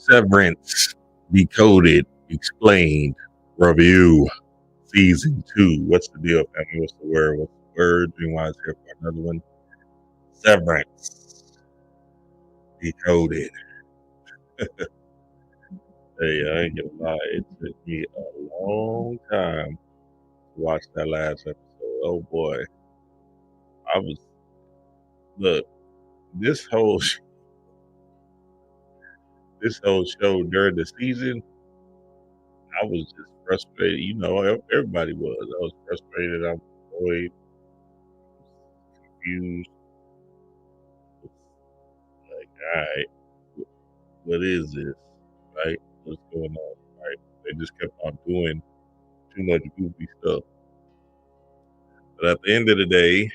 Severance, Decoded, Explained, Review, Season 2. What's the deal, family? What's the word? What's the word? Dreamwise here for another one. Severance, Decoded. Hey, I ain't gonna lie. It took me a long time to watch that last episode. Oh boy. Look, this whole, this whole show during the season, I was just frustrated. You know, everybody was. I was frustrated. I was annoyed, confused. Like, all right, what is this? Right? What's going on? Right? They just kept on doing too much goofy stuff. But at the end of the day,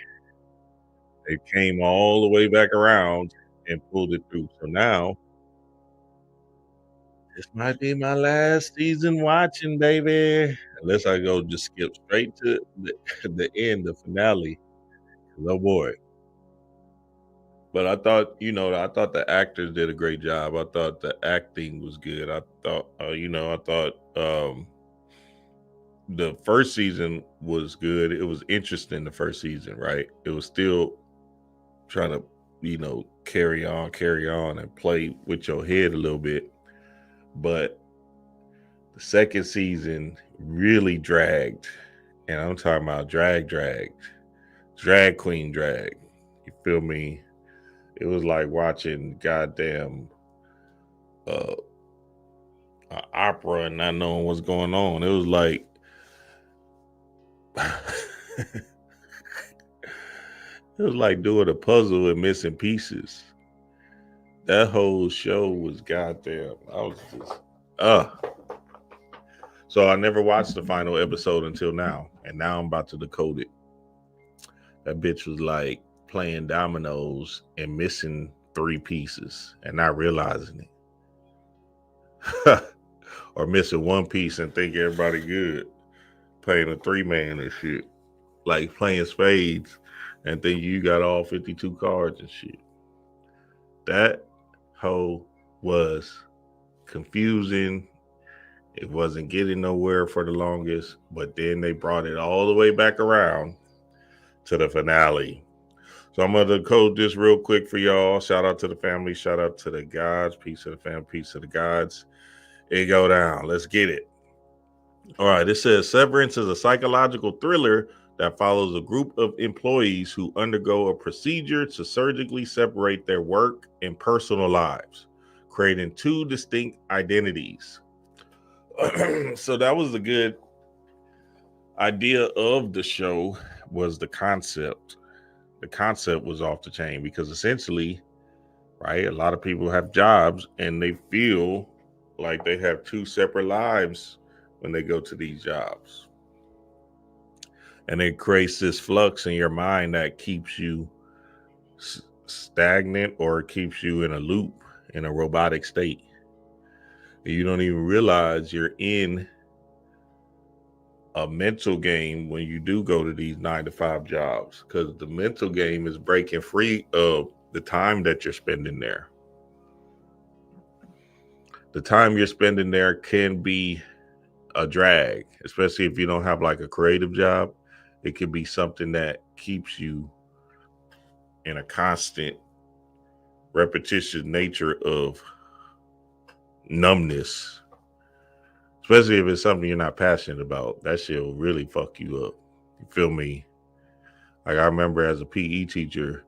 they came all the way back around and pulled it through. So now, this might be my last season watching, baby. Unless I go just skip straight to the end, the finale. Oh boy. But I thought, I thought the actors did a great job. I thought the acting was good. I thought, the first season was good. It was interesting, the first season, right? It was still trying to, carry on and play with your head a little bit. But the second season really dragged. And I'm talking about drag queen drag. You feel me? It was like watching goddamn opera and not knowing what's going on. It was like it was like doing a puzzle and missing pieces. That whole show was goddamn. I was just So I never watched the final episode until now, and now I'm about to decode it. That bitch was like playing dominoes and missing 3 pieces and not realizing it. Or missing 1 piece and think everybody good. Playing a 3-man and shit. Like playing spades and think you got all 52 cards and shit. That hoe was confusing. It wasn't getting nowhere for the longest, but then they brought it all the way back around to the finale. So I'm going to decode this real quick for y'all. Shout out to the family. Shout out to the gods. Peace to the family. Peace to the gods. It go down. Let's get it. All right. It says Severance is a psychological thriller that follows a group of employees who undergo a procedure to surgically separate their work and personal lives, creating 2 distinct identities. So that was a good idea of the show, was the concept. The concept was off the chain because essentially, right, a lot of people have jobs and they feel like they have 2 separate lives when they go to these jobs. And it creates this flux in your mind that keeps you stagnant or keeps you in a loop, in a robotic state. And you don't even realize you're in a mental game when you do go to these 9-to-5 jobs, because the mental game is breaking free of the time that you're spending there. The time you're spending there can be a drag, especially if you don't have like a creative job. It could be something that keeps you in a constant repetitious nature of numbness, especially if it's something you're not passionate about. That shit will really fuck you up. You feel me? Like I remember as a PE teacher,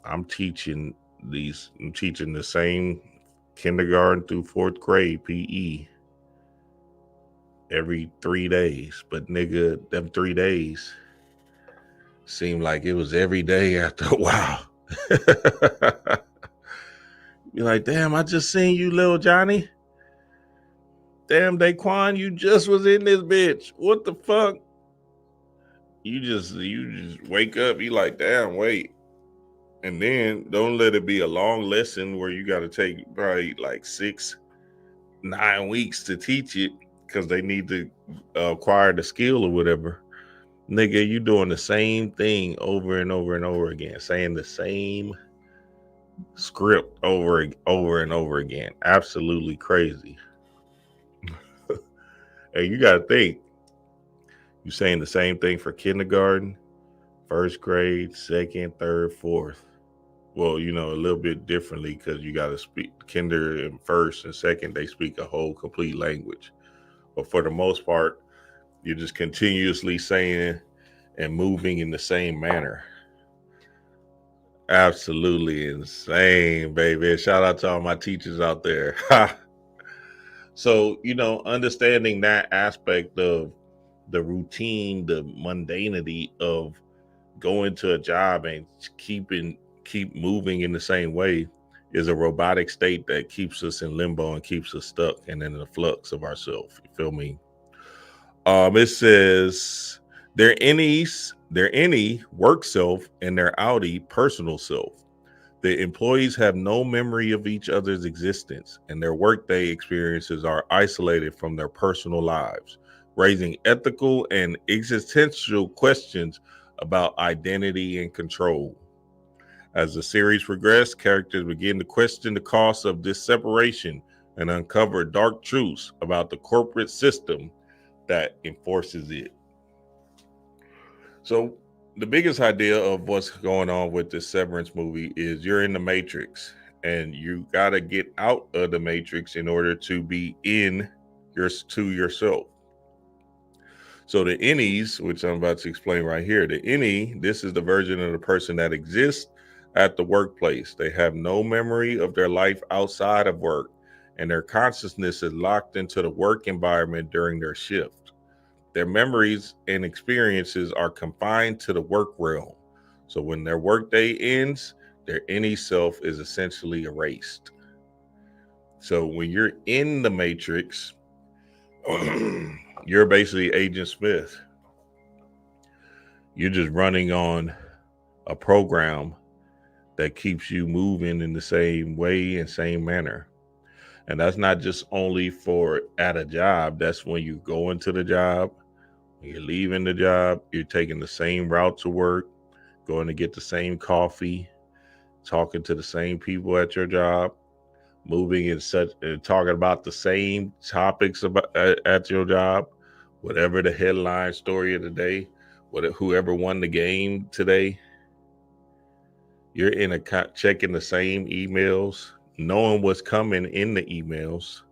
I'm teaching the same kindergarten through 4th grade PE every 3 days. But nigga, them 3 days seemed like it was every day after a while. Be like, damn, I just seen you, little Johnny. Damn, Daquan, you just was in this bitch. What the fuck? You just wake up, you like, damn, wait. And then don't let it be a long lesson where you got to take probably like 6-9 weeks to teach it because they need to acquire the skill or whatever. Nigga, you doing the same thing over and over and over again, saying the same script over and over again. Absolutely crazy. And you got to think, you're saying the same thing for kindergarten, first grade, second, third, fourth. Well, a little bit differently because you got to speak kinder and first and second, they speak a whole complete language. But for the most part, you're just continuously saying and moving in the same manner. Absolutely insane, baby. Shout out to all my teachers out there. So, understanding that aspect of the routine, the mundanity of going to a job and keep moving in the same way is a robotic state that keeps us in limbo and keeps us stuck and in the flux of ourselves. You feel me? It says their innies, their innie work self and their outie personal self. The employees have no memory of each other's existence, and their workday experiences are isolated from their personal lives, raising ethical and existential questions about identity and control. As the series progresses, characters begin to question the cost of this separation and uncover dark truths about the corporate system that enforces it. So, the biggest idea of what's going on with this Severance movie is you're in the Matrix and you got to get out of the Matrix in order to be in yourself. So the Innies, which I'm about to explain right here, the Innie, this is the version of the person that exists at the workplace. They have no memory of their life outside of work, and their consciousness is locked into the work environment during their shift. Their memories and experiences are confined to the work realm. So when their workday ends, their Innie self is essentially erased. So when you're in the Matrix, you're basically Agent Smith. You're just running on a program that keeps you moving in the same way and same manner. And that's not just only for at a job. That's when you go into the job, when you're leaving the job, you're taking the same route to work, going to get the same coffee, talking to the same people at your job, moving in such and talking about the same topics about at your job, whatever the headline story of the day, whoever won the game today. You're in checking the same emails, knowing what's coming in the emails.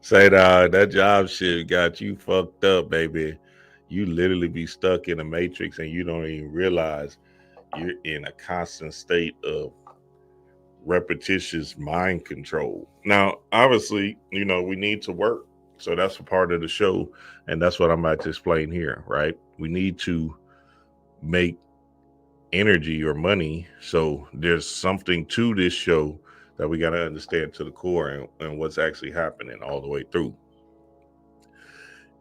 Say that job shit got you fucked up, baby. You literally be stuck in a matrix and you don't even realize you're in a constant state of repetitious mind control. Now, obviously, we need to work. So that's a part of the show. And that's what I'm about to explain here, right? We need to make energy or money. So there's something to this show that we got to understand to the core and what's actually happening all the way through.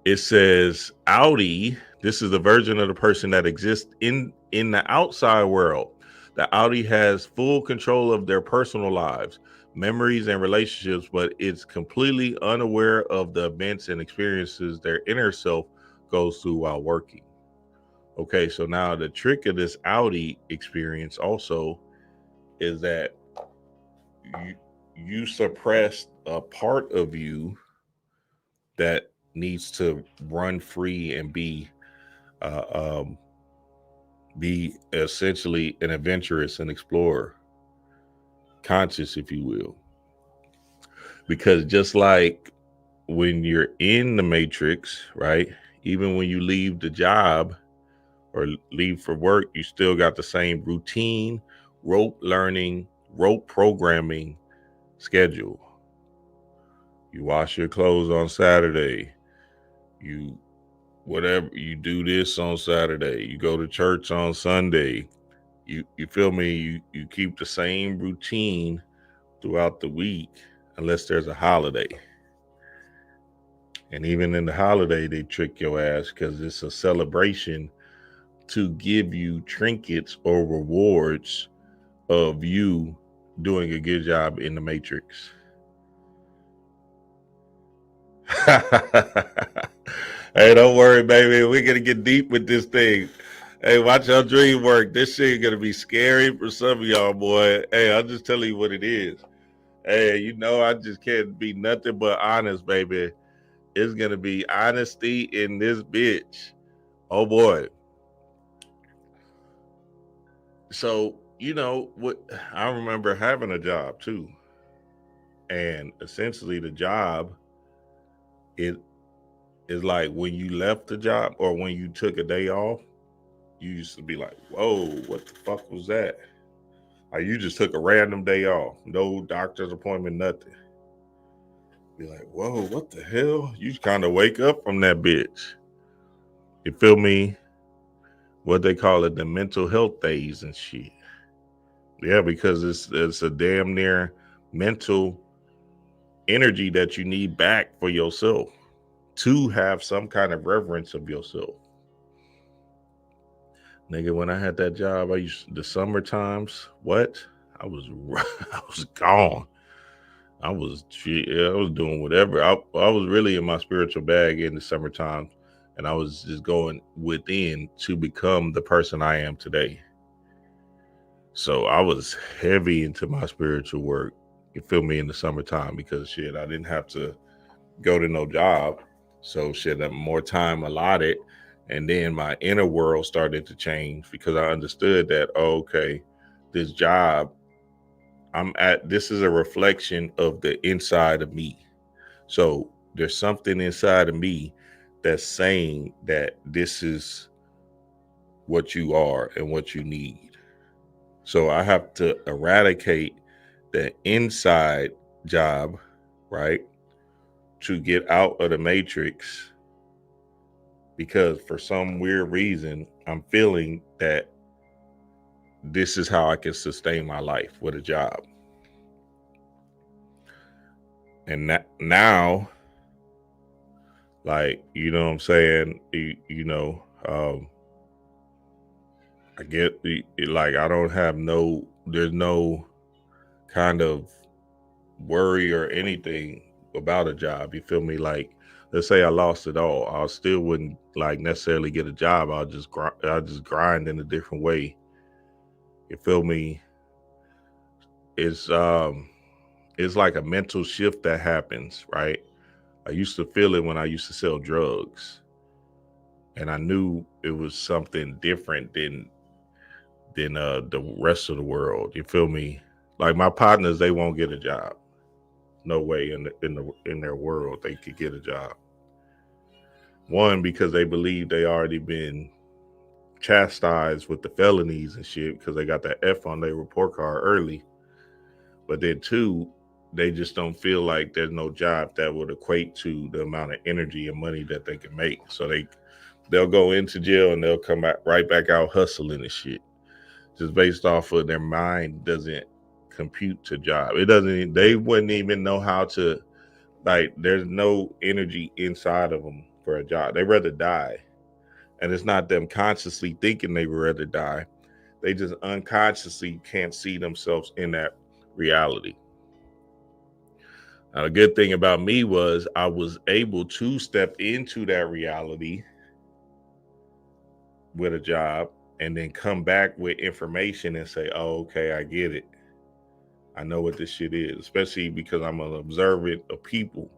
It says outie. This is the version of the person that exists in the outside world. The outie has full control of their personal lives, memories, and relationships, but it's completely unaware of the events and experiences their inner self goes through while working. Okay, so now the trick of this outie experience also is that you suppress a part of you that needs to run free and be essentially an adventurous and explorer, conscious, if you will. Because just like when you're in the matrix, right? Even when you leave the job or leave for work, you still got the same routine, rote learning, rote programming schedule. You wash your clothes on Saturday. You you do this on Saturday. You go to church on Sunday. You feel me? You keep the same routine throughout the week unless there's a holiday. And even in the holiday, they trick your ass because it's a celebration to give you trinkets or rewards of you doing a good job in the matrix. Hey, don't worry, baby. We're going to get deep with this thing. Hey, watch your dream work. This shit gonna be scary for some of y'all, boy. Hey, I'll just tell you what it is. Hey, you know I just can't be nothing but honest, baby. It's gonna be honesty in this bitch. Oh boy. So, you know what, I remember having a job too. And essentially the job it is like when you left the job or when you took a day off, you used to be like, whoa, what the fuck was that? Like you just took a random day off, no doctor's appointment, nothing. Be like, whoa, what the hell? You kind of wake up from that bitch. You feel me? What they call it, the mental health days and shit. Yeah, because it's a damn near mental energy that you need back for yourself to have some kind of reverence of yourself. Nigga, when I had that job, I used the summer times. What? I was I was gone. I was doing whatever. I was really in my spiritual bag in the summertime, and I was just going within to become the person I am today. So I was heavy into my spiritual work. You feel me, in the summertime, because shit, I didn't have to go to no job. So shit, more time allotted. And then my inner world started to change because I understood that, oh, okay, this job this is a reflection of the inside of me. So there's something inside of me that's saying that this is what you are and what you need. So I have to eradicate the inside job, right? To get out of the matrix, because for some weird reason, I'm feeling that this is how I can sustain my life with a job. And now, like, you know what I'm saying? I get like, I don't have there's no kind of worry or anything about a job. You feel me? Like, let's say I lost it all, I still wouldn't like necessarily get a job. I'll just grind in a different way. You feel me? It's it's like a mental shift that happens, right? I used to feel it when I used to sell drugs, and I knew it was something different than the rest of the world. You feel me? Like my partners, they won't get a job. No way in their world they could get a job. One, because they believe they already been chastised with the felonies and shit because they got that F on their report card early. But then two, they just don't feel like there's no job that would equate to the amount of energy and money that they can make. So they'll go into jail and they'll come back right back out hustling and shit, just based off of their mind doesn't compute to job. It doesn't. They wouldn't even know how to, like. There's no energy inside of them for a job. They rather die, and it's not them consciously thinking they would rather die. They just unconsciously can't see themselves in that reality. Now, the good thing about me was I was able to step into that reality with a job and then come back with information and say, oh, okay, I get it. I know what this shit is, especially because I'm an observant of people.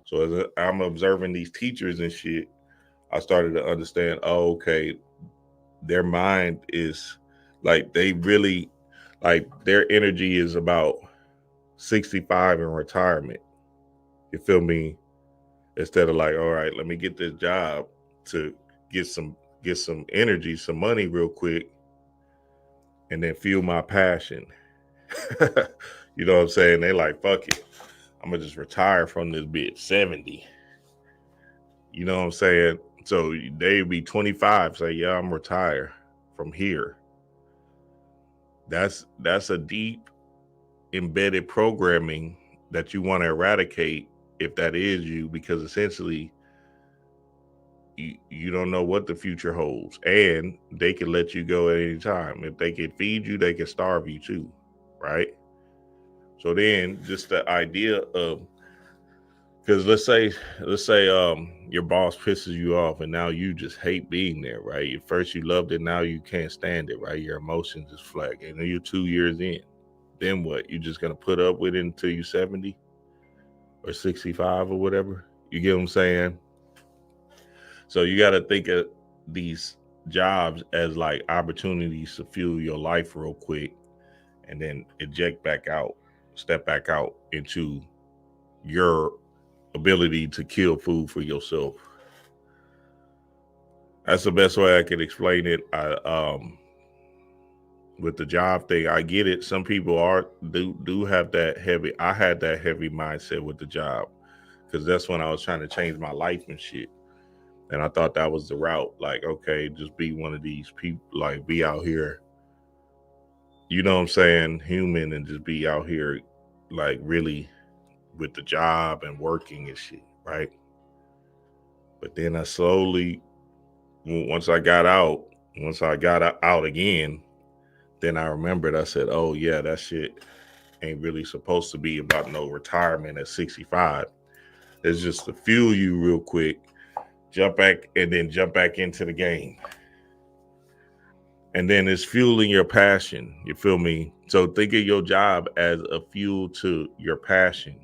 So as I'm observing these teachers and shit, I started to understand, oh, okay, their mind is like, they really, like, their energy is about 65 in retirement. You feel me? Instead of like, all right, let me get this job to get some energy, some money real quick, and then fuel my passion. You know what I'm saying? They like, fuck it, I'm gonna just retire from this bitch 70. You know what I'm saying? So they be 25, say, yeah, I'm retired from here. That's a deep embedded programming that you want to eradicate if that is you, because essentially you don't know what the future holds, and they can let you go at any time. If they can feed you, they can starve you too, right? So then just the idea of Because let's say your boss pisses you off and now you just hate being there, right? At first you loved it, now you can't stand it, right? Your emotions is flag, and then you're 2 years in. Then what? You just gonna put up with it until you're 70 or 65 or whatever? You get what I'm saying? So you got to think of these jobs as like opportunities to fuel your life real quick, and then eject back out, step back out into your ability to kill food for yourself. That's the best way I could explain it. With the job thing, I get it. Some people do have that heavy. I had that heavy mindset with the job because that's when I was trying to change my life and shit. And I thought that was the route. Like, okay, just be one of these people, like be out here, you know what I'm saying, human, and just be out here, like really with the job and working and shit, right? But then I slowly, once I got out again, then I remembered, I said, oh yeah, that shit ain't really supposed to be about no retirement at 65. It's just to fuel you real quick, jump back into the game. And then it's fueling your passion. You feel me? So think of your job as a fuel to your passion,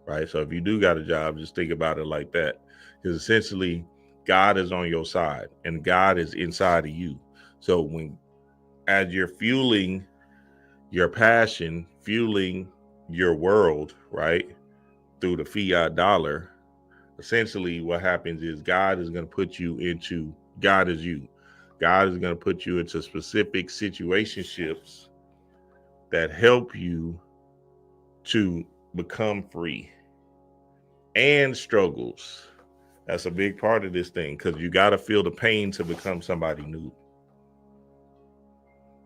right? So if you do got a job, just think about it like that. Because essentially, God is on your side and God is inside of you. So as you're fueling your passion, fueling your world, right, through the fiat dollar, essentially what happens is God is going to put you into, God is you. God is going to put you into specific situationships that help you to become free, and struggles. That's a big part of this thing, because you got to feel the pain to become somebody new.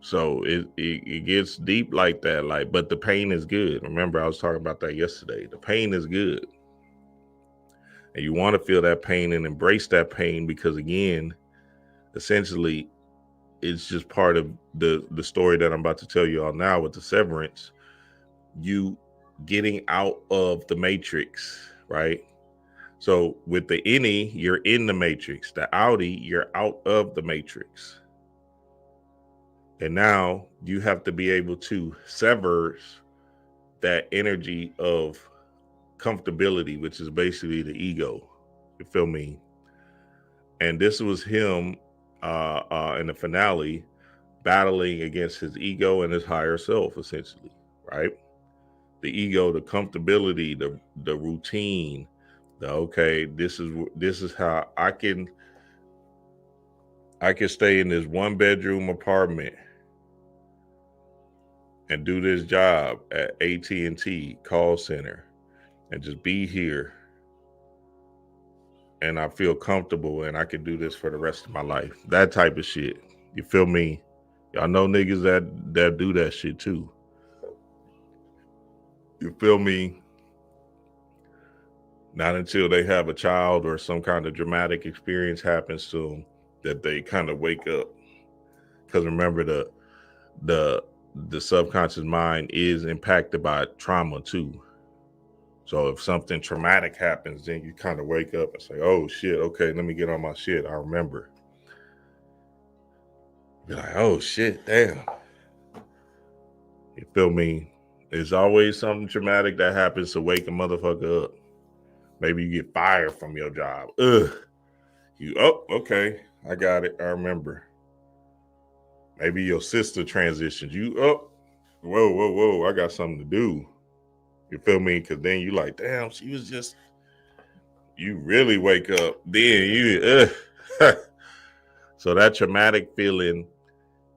So it gets deep like that. Like, but the pain is good. Remember, I was talking about that yesterday. The pain is good. And you want to feel that pain and embrace that pain, because again, essentially, it's just part of the story that I'm about to tell you all now with the severance. You getting out of the matrix, right? So with the Innie, you're in the matrix. The outie, you're out of the matrix. And now you have to be able to sever that energy of comfortability, which is basically the ego. You feel me? And this was him in the finale, battling against his ego and his higher self, essentially, right? The ego, the comfortability, the routine, the okay, this is how I can stay in this 1-bedroom apartment and do this job at AT&T call center and just be here, and I feel comfortable and I can do this for the rest of my life. That type of shit. You feel me? Y'all know niggas that do that shit too. You feel me? Not until they have a child or some kind of dramatic experience happens to them that they kind of wake up. Because remember, the subconscious mind is impacted by trauma too. So if something traumatic happens, then you kind of wake up and say, oh shit, okay, let me get on my shit. I remember. Be like, oh shit, damn. You feel me? There's always something traumatic that happens to wake a motherfucker up. Maybe you get fired from your job. Okay, I got it. I remember. Maybe your sister transitions. Whoa, I got something to do. You feel me? Because then you like, damn, she was just, you really wake up. Then you, So that traumatic feeling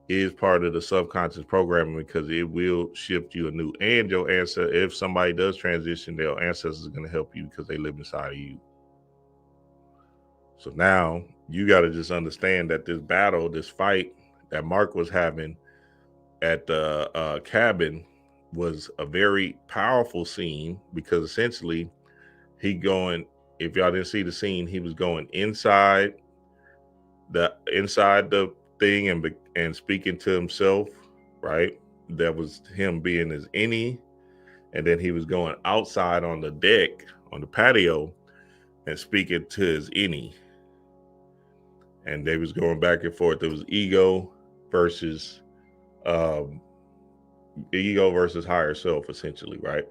is part of the subconscious programming, because it will shift you anew. And your answer, if somebody does transition, their ancestors are going to help you because they live inside of you. So now you got to just understand that this battle, this fight that Mark was having at the cabin was a very powerful scene, because essentially if y'all didn't see the scene, he was going inside the thing and speaking to himself, right? That was him being his Innie. And then he was going outside on the deck, on the patio, and speaking to his Innie. And they was going back and forth. There was ego versus higher self, essentially, right?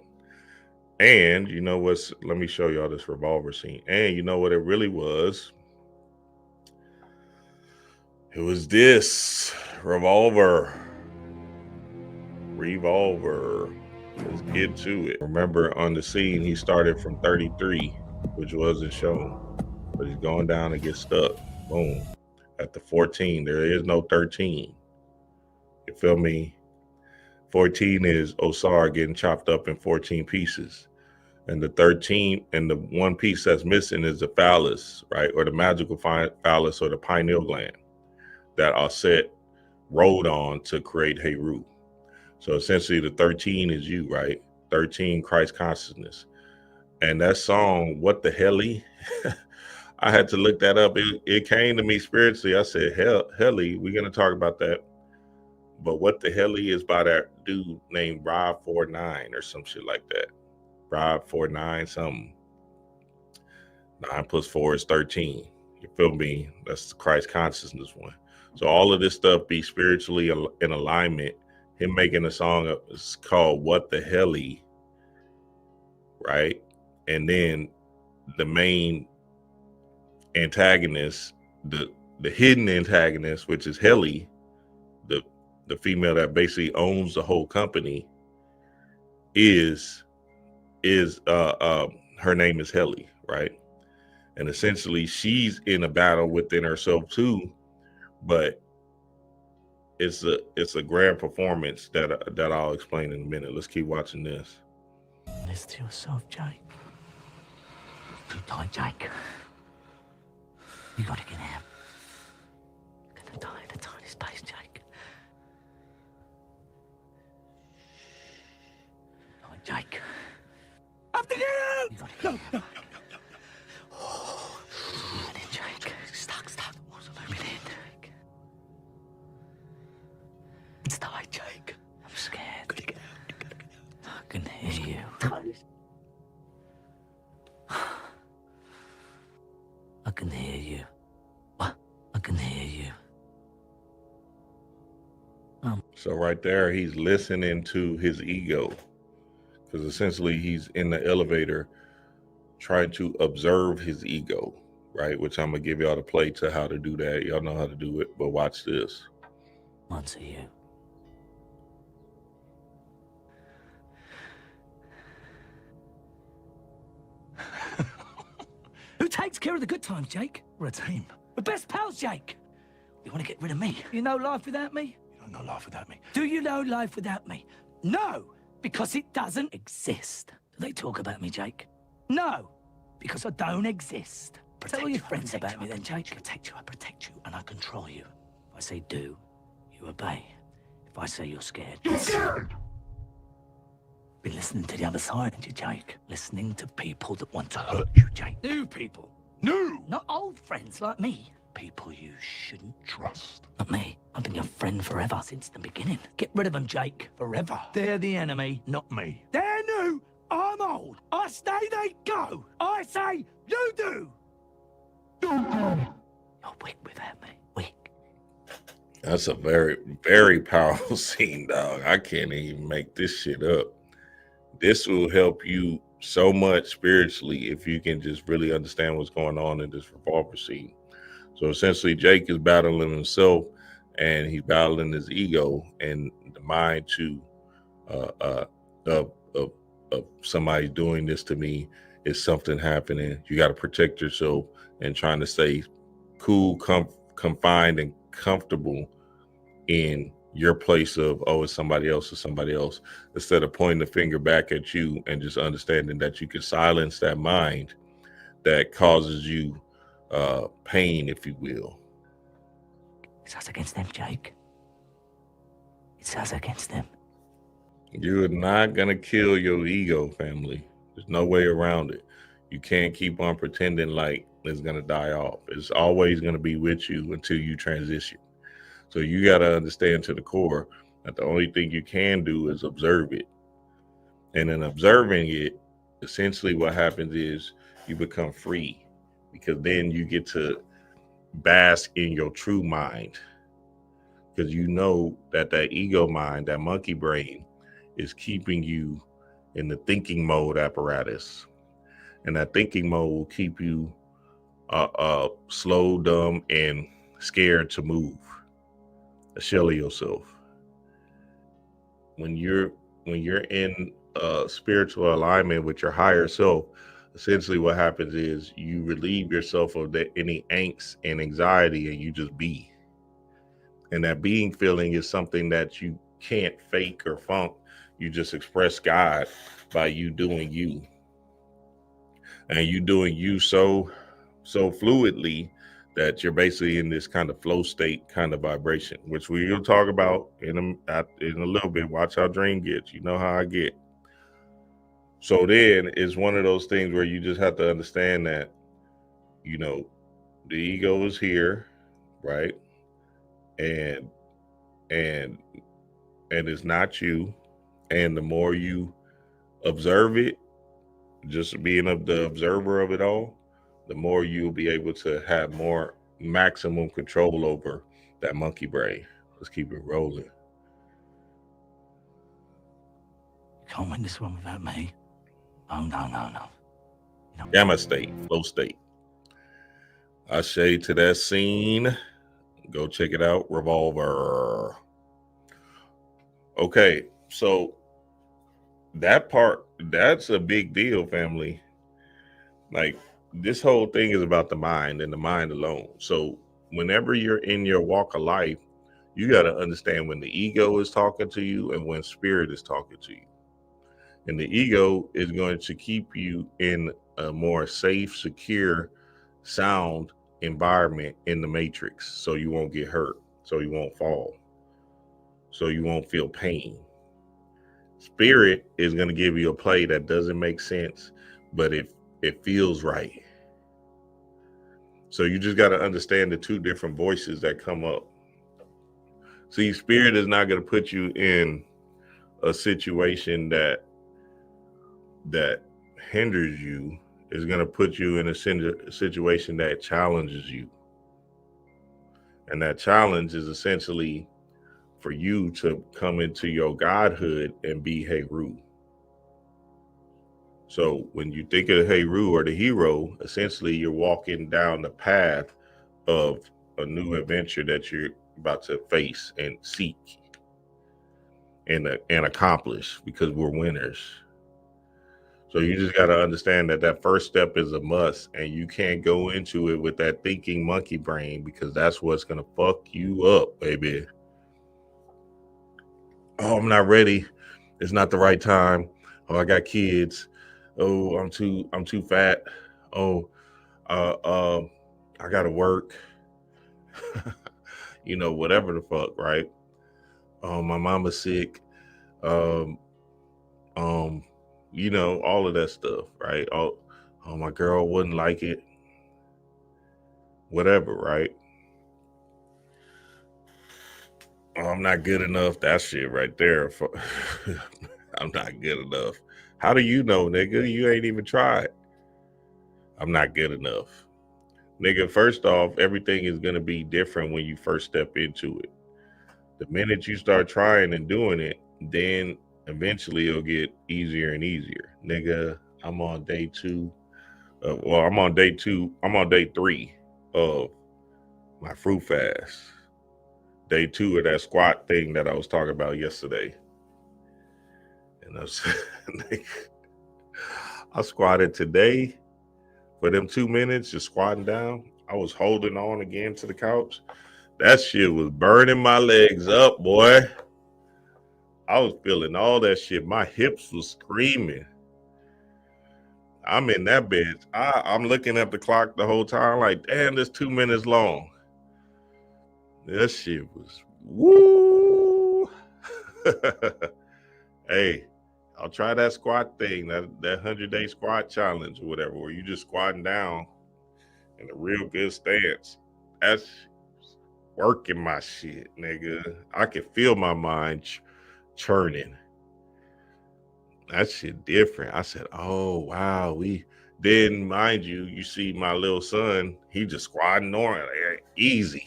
And you know what's, let me show y'all this revolver scene. And you know what it really was? It was this revolver. Let's get to it. Remember, on the scene, he started from 33, which wasn't shown, but he's going down and gets stuck. Boom. At the 14, there is no 13. You feel me? 14 is Osar getting chopped up in 14 pieces. And the 13, and the one piece that's missing is the phallus, right? Or the magical phallus, or the pineal gland that Aset rode on to create Heru. So essentially the 13 is you, right? 13, Christ consciousness. And that song, What the Helly? I had to look that up. It came to me spiritually. I said, Helly, we're going to talk about that. But What the Helly is by that dude named Rob 49 or some shit like that. Rob 49 something. 9 plus 4 is 13. You feel me? That's the Christ consciousness one. So all of this stuff be spiritually in alignment. Him making a song is called What the Helly, right? And then the main antagonist, the hidden antagonist, which is Helly, the female that basically owns the whole company, is her name is Helly, right? And essentially she's in a battle within herself too, but it's a grand performance that I'll explain in a minute. Let's keep watching this. Listen to yourself, Jake. You die, Jake. You gotta get out. You're gonna die in a tiny space, Jake. Die, Jake. Up to you! You gotta get out. No. Oh, illuminate, Jake. Stuck. What's illuminate, Jake? It's die, Jake. I'm scared. Gotta get out. I can hear you. I can hear you. What? I can hear you. So right there, he's listening to his ego, because essentially he's in the elevator trying to observe his ego, right? Which I'm gonna give y'all the play to how to do that. Y'all know how to do it, but watch this. Answer you. Who takes care of the good times, Jake? We're a team. We're best pals, Jake. You want to get rid of me? You know life without me? You don't know life without me. Do you know life without me? No, because it doesn't exist. Do they talk about me, Jake? No, because I don't exist. Tell all your friends about me then, Jake. I protect you, and I control you. If I say do, you obey. If I say you're scared, you're scared. Been listening to the other side, haven't you, Jake? Listening to people that want to hurt you, Jake. New people. New! Not old friends like me. People you shouldn't trust. Not me. I've been your friend forever, since the beginning. Get rid of them, Jake. Forever. They're the enemy, not me. They're new, I'm old. I stay, they go. I say, you do. You're weak without me. Weak. That's a very, very powerful scene, dog. I can't even make this shit up. This will help you so much spiritually if you can just really understand what's going on in this revolver scene. So essentially, Jake is battling himself, and he's battling his ego and the mind to of somebody doing this to me. Is something happening? You got to protect yourself and trying to stay cool, confined, and comfortable in your place of, oh, it's somebody else, instead of pointing the finger back at you and just understanding that you can silence that mind that causes you pain, if you will. It's us against them, Jake. It's us against them. You're not going to kill your ego, family. There's no way around it. You can't keep on pretending like it's going to die off. It's always going to be with you until you transition. So you got to understand to the core that the only thing you can do is observe it. And in observing it, essentially what happens is you become free, because then you get to bask in your true mind, because you know that that ego mind, that monkey brain, is keeping you in the thinking mode apparatus, and that thinking mode will keep you slow, dumb, and scared to move, a shell of yourself. When you're in spiritual alignment with your higher self, essentially what happens is you relieve yourself of any angst and anxiety, and you just be. And that being feeling is something that you can't fake or funk. You just express God by you doing you, and you doing you so fluidly that you're basically in this kind of flow state kind of vibration, which we'll talk about in a little bit. Watch how dream gets. You know how I get. So then it's one of those things where you just have to understand that, you know, the ego is here, right? And and it's not you. And the more you observe it, just being the observer of it all, the more you'll be able to have more maximum control over that monkey brain. Let's keep it rolling. You can't win this one without me. Oh, no. Gamma state, flow state. I shade to that scene. Go check it out. Revolver. Okay, so that part, that's a big deal, family. Like, this whole thing is about the mind and the mind alone. So whenever you're in your walk of life, you got to understand when the ego is talking to you and when spirit is talking to you. And the ego is going to keep you in a more safe, secure, sound environment in the matrix, so you won't get hurt, so you won't fall, so you won't feel pain. Spirit is going to give you a play that doesn't make sense, but it feels right. So you just got to understand the two different voices that come up. See, spirit is not going to put you in a situation that hinders you. Is going to put you in a situation that challenges you. And that challenge is essentially for you to come into your godhood and be Heru. So when you think of Heru or the hero, essentially you're walking down the path of a new adventure that you're about to face and seek and accomplish, because we're winners. So you just got to understand that first step is a must, and you can't go into it with that thinking monkey brain, because that's what's going to fuck you up, baby. Oh, I'm not ready. It's not the right time. Oh, I got kids. Oh, I'm too fat. Oh, I got to work. You know, whatever the fuck, right? Oh, my mama's sick. Um, you know, all of that stuff, right? Oh, my girl wouldn't like it. Whatever, right? Oh, I'm not good enough. That shit right there. I'm not good enough. How do you know, nigga? You ain't even tried. I'm not good enough. Nigga, first off, everything is going to be different when you first step into it. The minute you start trying and doing it, then eventually it'll get easier and easier. Nigga, I'm on day 2. I'm on day 2. I'm on day 3 of my fruit fast. Day 2 of that squat thing that I was talking about yesterday. And I squatted today for them 2 minutes, just squatting down. I was holding on again to the couch. That shit was burning my legs up, boy. I was feeling all that shit. My hips was screaming. I'm in that bed. I'm looking at the clock the whole time like, damn, this 2 minutes long. That shit was woo. Hey, I'll try that squat thing, that 100-day squat challenge or whatever, where you just squatting down in a real good stance. That's working my shit, nigga. I can feel my mind churning. That shit different. I said, oh wow, then mind you, you see my little son, he just squatting on it easy.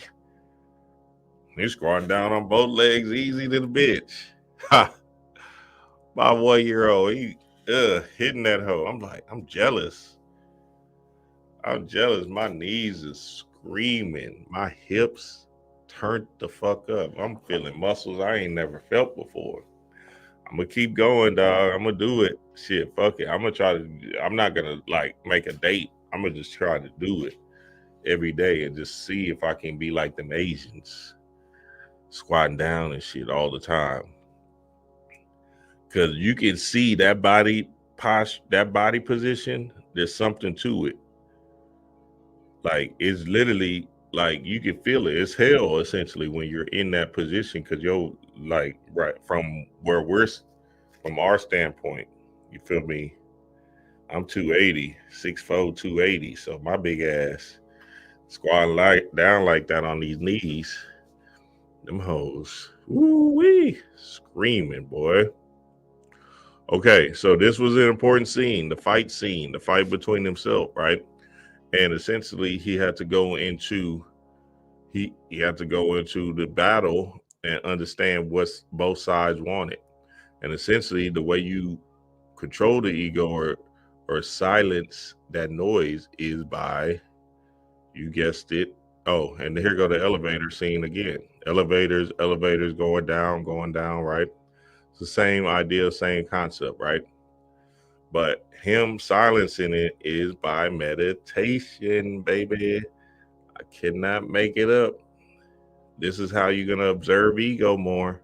He's squatting down on both legs easy to the bitch. Ha! My 1-year-old, he hitting that hoe. I'm like, I'm jealous. I'm jealous. My knees is screaming. My hips turned the fuck up. I'm feeling muscles I ain't never felt before. I'm gonna keep going, dog. I'm gonna do it. Shit, fuck it. I'm not gonna like make a date. I'm gonna just try to do it every day and just see if I can be like them Asians, squatting down and shit all the time. Cause you can see that body position. There's something to it. Like it's literally like you can feel it. It's hell essentially when you're in that position because you're like right from our standpoint. You feel me? I'm 280, 6'4", 280. So my big ass squatting down like that on these knees. Them hoes, woo-wee, screaming, boy. Okay, so this was an important scene, the fight between themselves, right? And essentially he had to go into the battle and understand what both sides wanted. And essentially the way you control the ego or silence that noise is by, you guessed it. Oh, and here go the elevator scene again. Elevators going down, right? It's the same idea, same concept, right? But him silencing it is by meditation, baby. I cannot make it up. This is how you're going to observe ego more.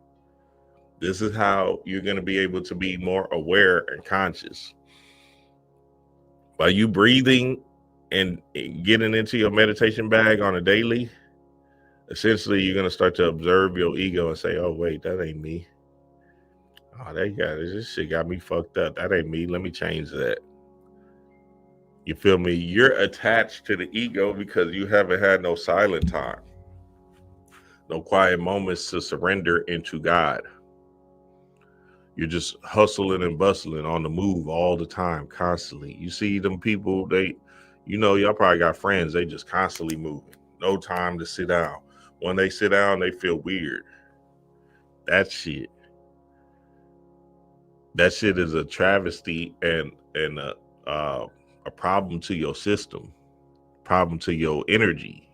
This is how you're going to be able to be more aware and conscious. By you breathing and getting into your meditation bag on a daily, essentially you're going to start to observe your ego and say, oh, wait, that ain't me. Oh, this shit got me fucked up. That ain't me. Let me change that. You feel me? You're attached to the ego because you haven't had no silent time, no quiet moments to surrender into God. You're just hustling and bustling on the move all the time, constantly. You see them people, y'all probably got friends, they just constantly moving. No time to sit down. When they sit down, they feel weird. That shit is a travesty and a problem to your system, problem to your energy.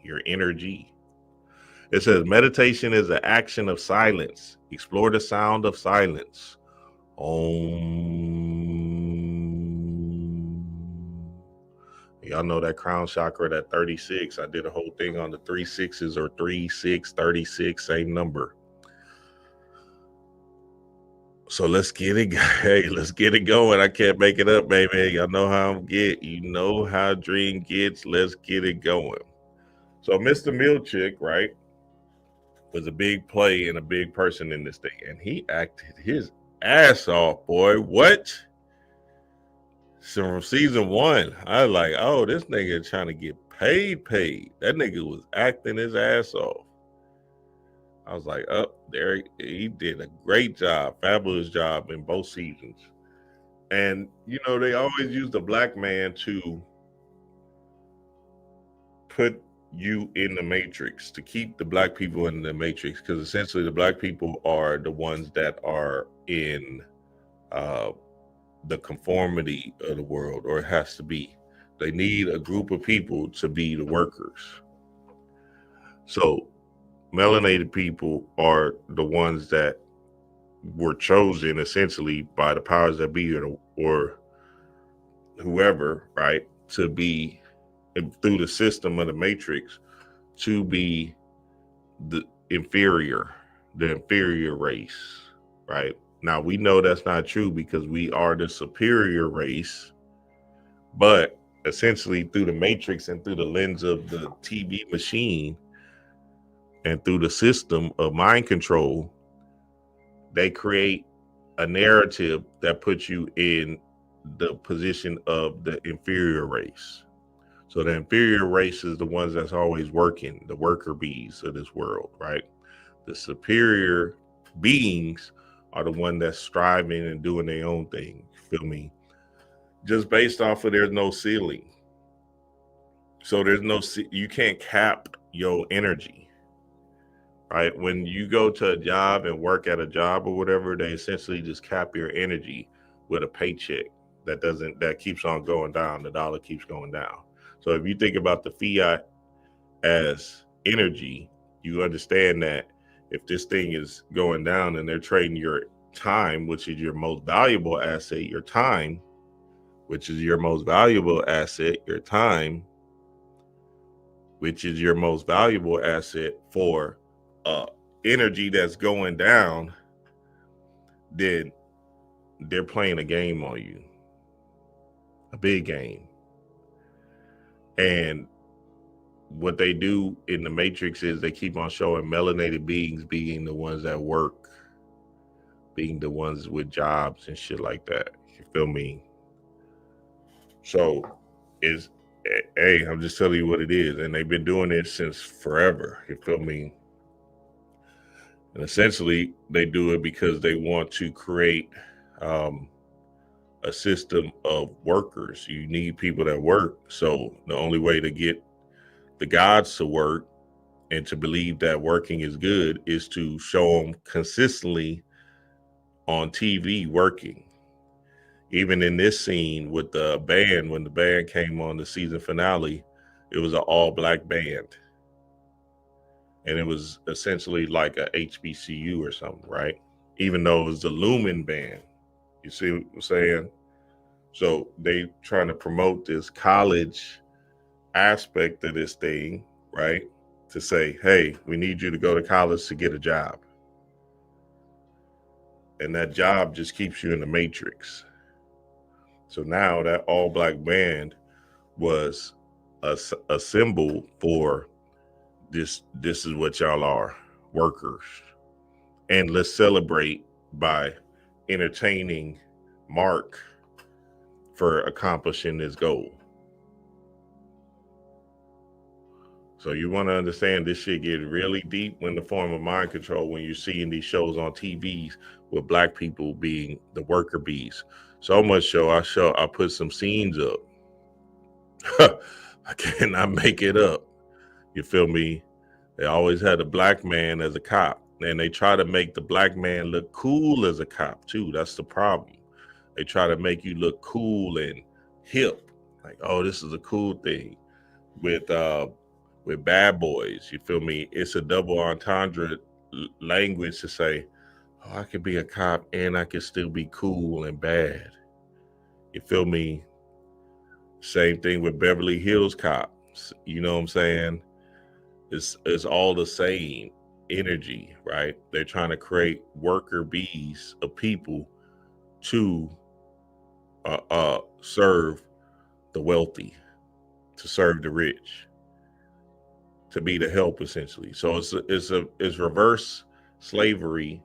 It says meditation is an action of silence. Explore the sound of silence. Y'all know that crown chakra, that 36. I did a whole thing on the 3 6s or 3 6 36, same number. So let's get it. Hey, let's get it going. I can't make it up, baby. Y'all know how I'm get. You know how Dream gets. Let's get it going. So Mr. Milchick, right, was a big play and a big person in this thing, and he acted his ass off, boy. What? So from season 1, I was like, oh, this nigga trying to get paid. That nigga was acting his ass off. I was like, there, he did a great job, fabulous job in both seasons. And, they always use the black man to put you in the matrix, to keep the black people in the matrix, because essentially the black people are the ones that are in the conformity of the world, or it has to be. They need a group of people to be the workers. So melanated people are the ones that were chosen essentially by the powers that be or whoever, right, to be through the system of the matrix, to be the inferior race, right? Now we know that's not true because we are the superior race, but essentially through the matrix and through the lens of the TV machine and through the system of mind control, they create a narrative that puts you in the position of the inferior race. So the inferior race is the ones that's always working, the worker bees of this world, right? The superior beings are the one that's striving and doing their own thing, feel me? Just based off of there's no ceiling. So there's no, you can't cap your energy, right? When you go to a job and work at a job or whatever, they essentially just cap your energy with a paycheck that keeps on going down. The dollar keeps going down. So if you think about the fiat as energy, you understand that if this thing is going down and they're trading your time, which is your most valuable asset, your time, which is your most valuable asset, your time, which is your most valuable asset for energy that's going down, then they're playing a game on you, a big game. And what they do in the Matrix is they keep on showing melanated beings being the ones that work, being the ones with jobs and shit like that. You feel me? So hey, I'm just telling you what it is. And they've been doing it since forever. You feel me? And essentially they do it because they want to create a system of workers. You need people that work. So the only way to get the gods to work and to believe that working is good is to show them consistently on TV working. Even in this scene with the band, when the band came on the season finale, it was an all-black band. And it was essentially like a HBCU or something, right? Even though it was the Lumen band. You see what I'm saying? So they trying to promote this college aspect of this thing, right? To say, hey, we need you to go to college to get a job. And that job just keeps you in the matrix. So now that all-black band was a symbol for this is what y'all are, workers. And let's celebrate by entertaining Mark for accomplishing this goal. So you want to understand this shit get really deep when the form of mind control when you're seeing these shows on TVs with black people being the worker bees. So much so I put some scenes up. I cannot make it up. You feel me? They always had a black man as a cop, and they try to make the black man look cool as a cop too. That's the problem. They try to make you look cool and hip, like, oh, this is a cool thing. With Bad Boys, you feel me? It's a double entendre language to say, oh, I could be a cop and I could still be cool and bad. You feel me? Same thing with Beverly Hills Cops. You know what I'm saying? It's all the same energy, right? They're trying to create worker bees of people to serve the wealthy, to serve the rich, to be the help, essentially. So it's reverse slavery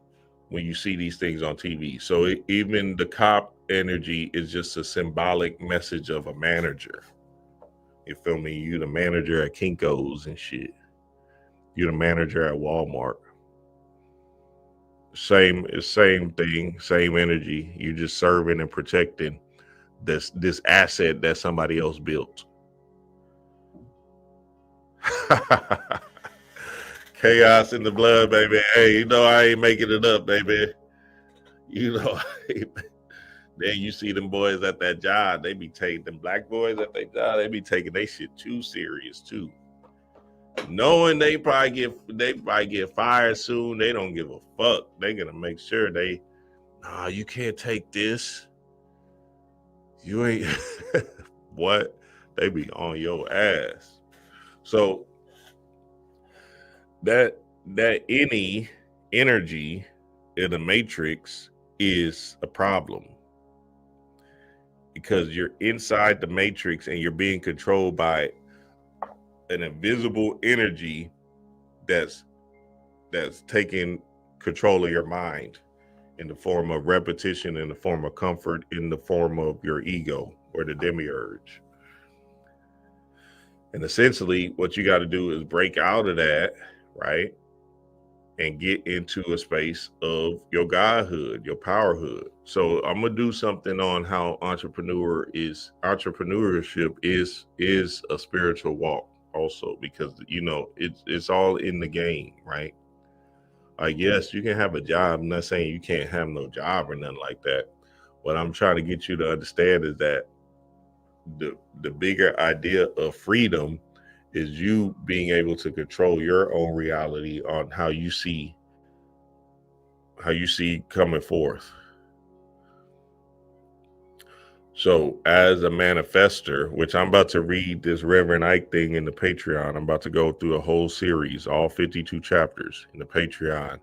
when you see these things on TV. So even the cop energy is just a symbolic message of a manager. You feel me? You the manager at Kinko's and shit. You the manager at Walmart. Same thing, same energy. You just serving and protecting this asset that somebody else built. Chaos in the blood, baby. Hey, you know I ain't making it up, baby. You know, then you see them boys at that job. They be taking them black boys at their job. They be taking their shit too serious too, knowing they probably get fired soon. They don't give a fuck. They gonna make sure nah, you can't take this. You ain't what? They be on your ass. So that any energy in the matrix is a problem because you're inside the matrix and you're being controlled by an invisible energy that's taking control of your mind in the form of repetition, in the form of comfort, in the form of your ego or the demiurge. And essentially what you got to do is break out of that, right? and get into a space of your godhood, your powerhood. So I'm gonna do something on how entrepreneurship is a spiritual walk also, because it's all in the game, right? Like, yes, you can have a job. I'm not saying you can't have no job or nothing like that. What I'm trying to get you to understand is that the bigger idea of freedom is you being able to control your own reality on how you see coming forth. So as a manifester, which I'm about to read this Reverend Ike thing in the Patreon, I'm about to go through a whole series, all 52 chapters in the Patreon.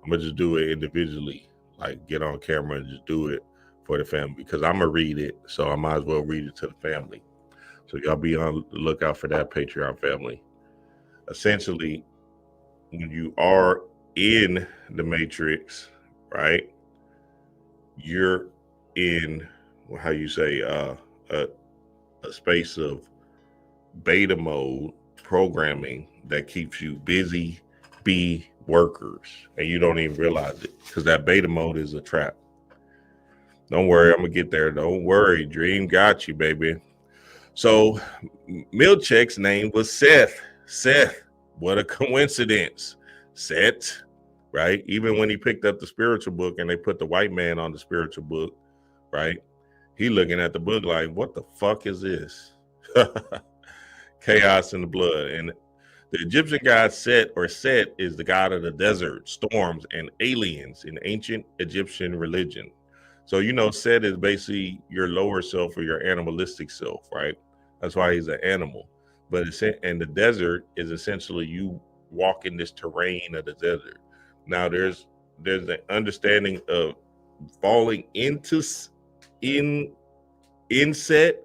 I'm gonna just do it individually, like get on camera and just do it for the family, because I'm gonna read it, so I might as well read it to the family. So y'all be on the lookout for that, Patreon family. Essentially, when you are in the matrix, right, you're in, how you say, a space of beta mode programming that keeps you busy bee workers, and you don't even realize it, because that beta mode is a trap. Don't worry, I'm gonna get there. Don't worry, Dream got you, baby. So Milchek's name was Seth. Seth, what a coincidence. Seth, right? Even when he picked up the spiritual book and they put the white man on the spiritual book, right? He looking at the book like, what the fuck is this? Chaos in the blood. And the Egyptian god Set, or Set, is the god of the desert, storms, and aliens in ancient Egyptian religion. So, Set is basically your lower self or your animalistic self, right? That's why he's an animal. And the desert is essentially you walking this terrain of the desert. Now, there's an understanding of falling into in Set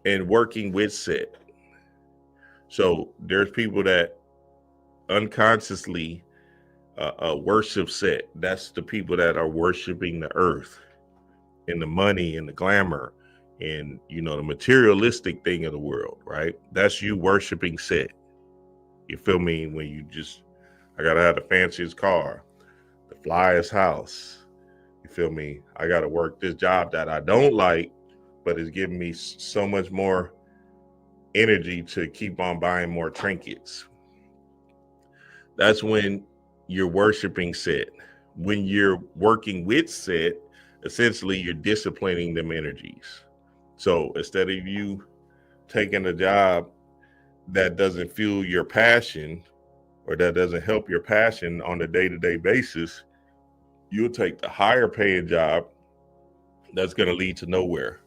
and working with Set. So there's people that unconsciously worship Set. That's the people that are worshiping the earth and the money and the glamour and the materialistic thing of the world, right? That's you worshiping Set. You feel me? When you just, I gotta have the fanciest car, the flyest house. You feel me? I gotta work this job that I don't like, but it's giving me so much more energy to keep on buying more trinkets. That's when you're worshiping Set. When you're working with Set, essentially you're disciplining them energies. So instead of you taking a job that doesn't fuel your passion or that doesn't help your passion on a day-to-day basis, you'll take the higher paying job that's going to lead to nowhere.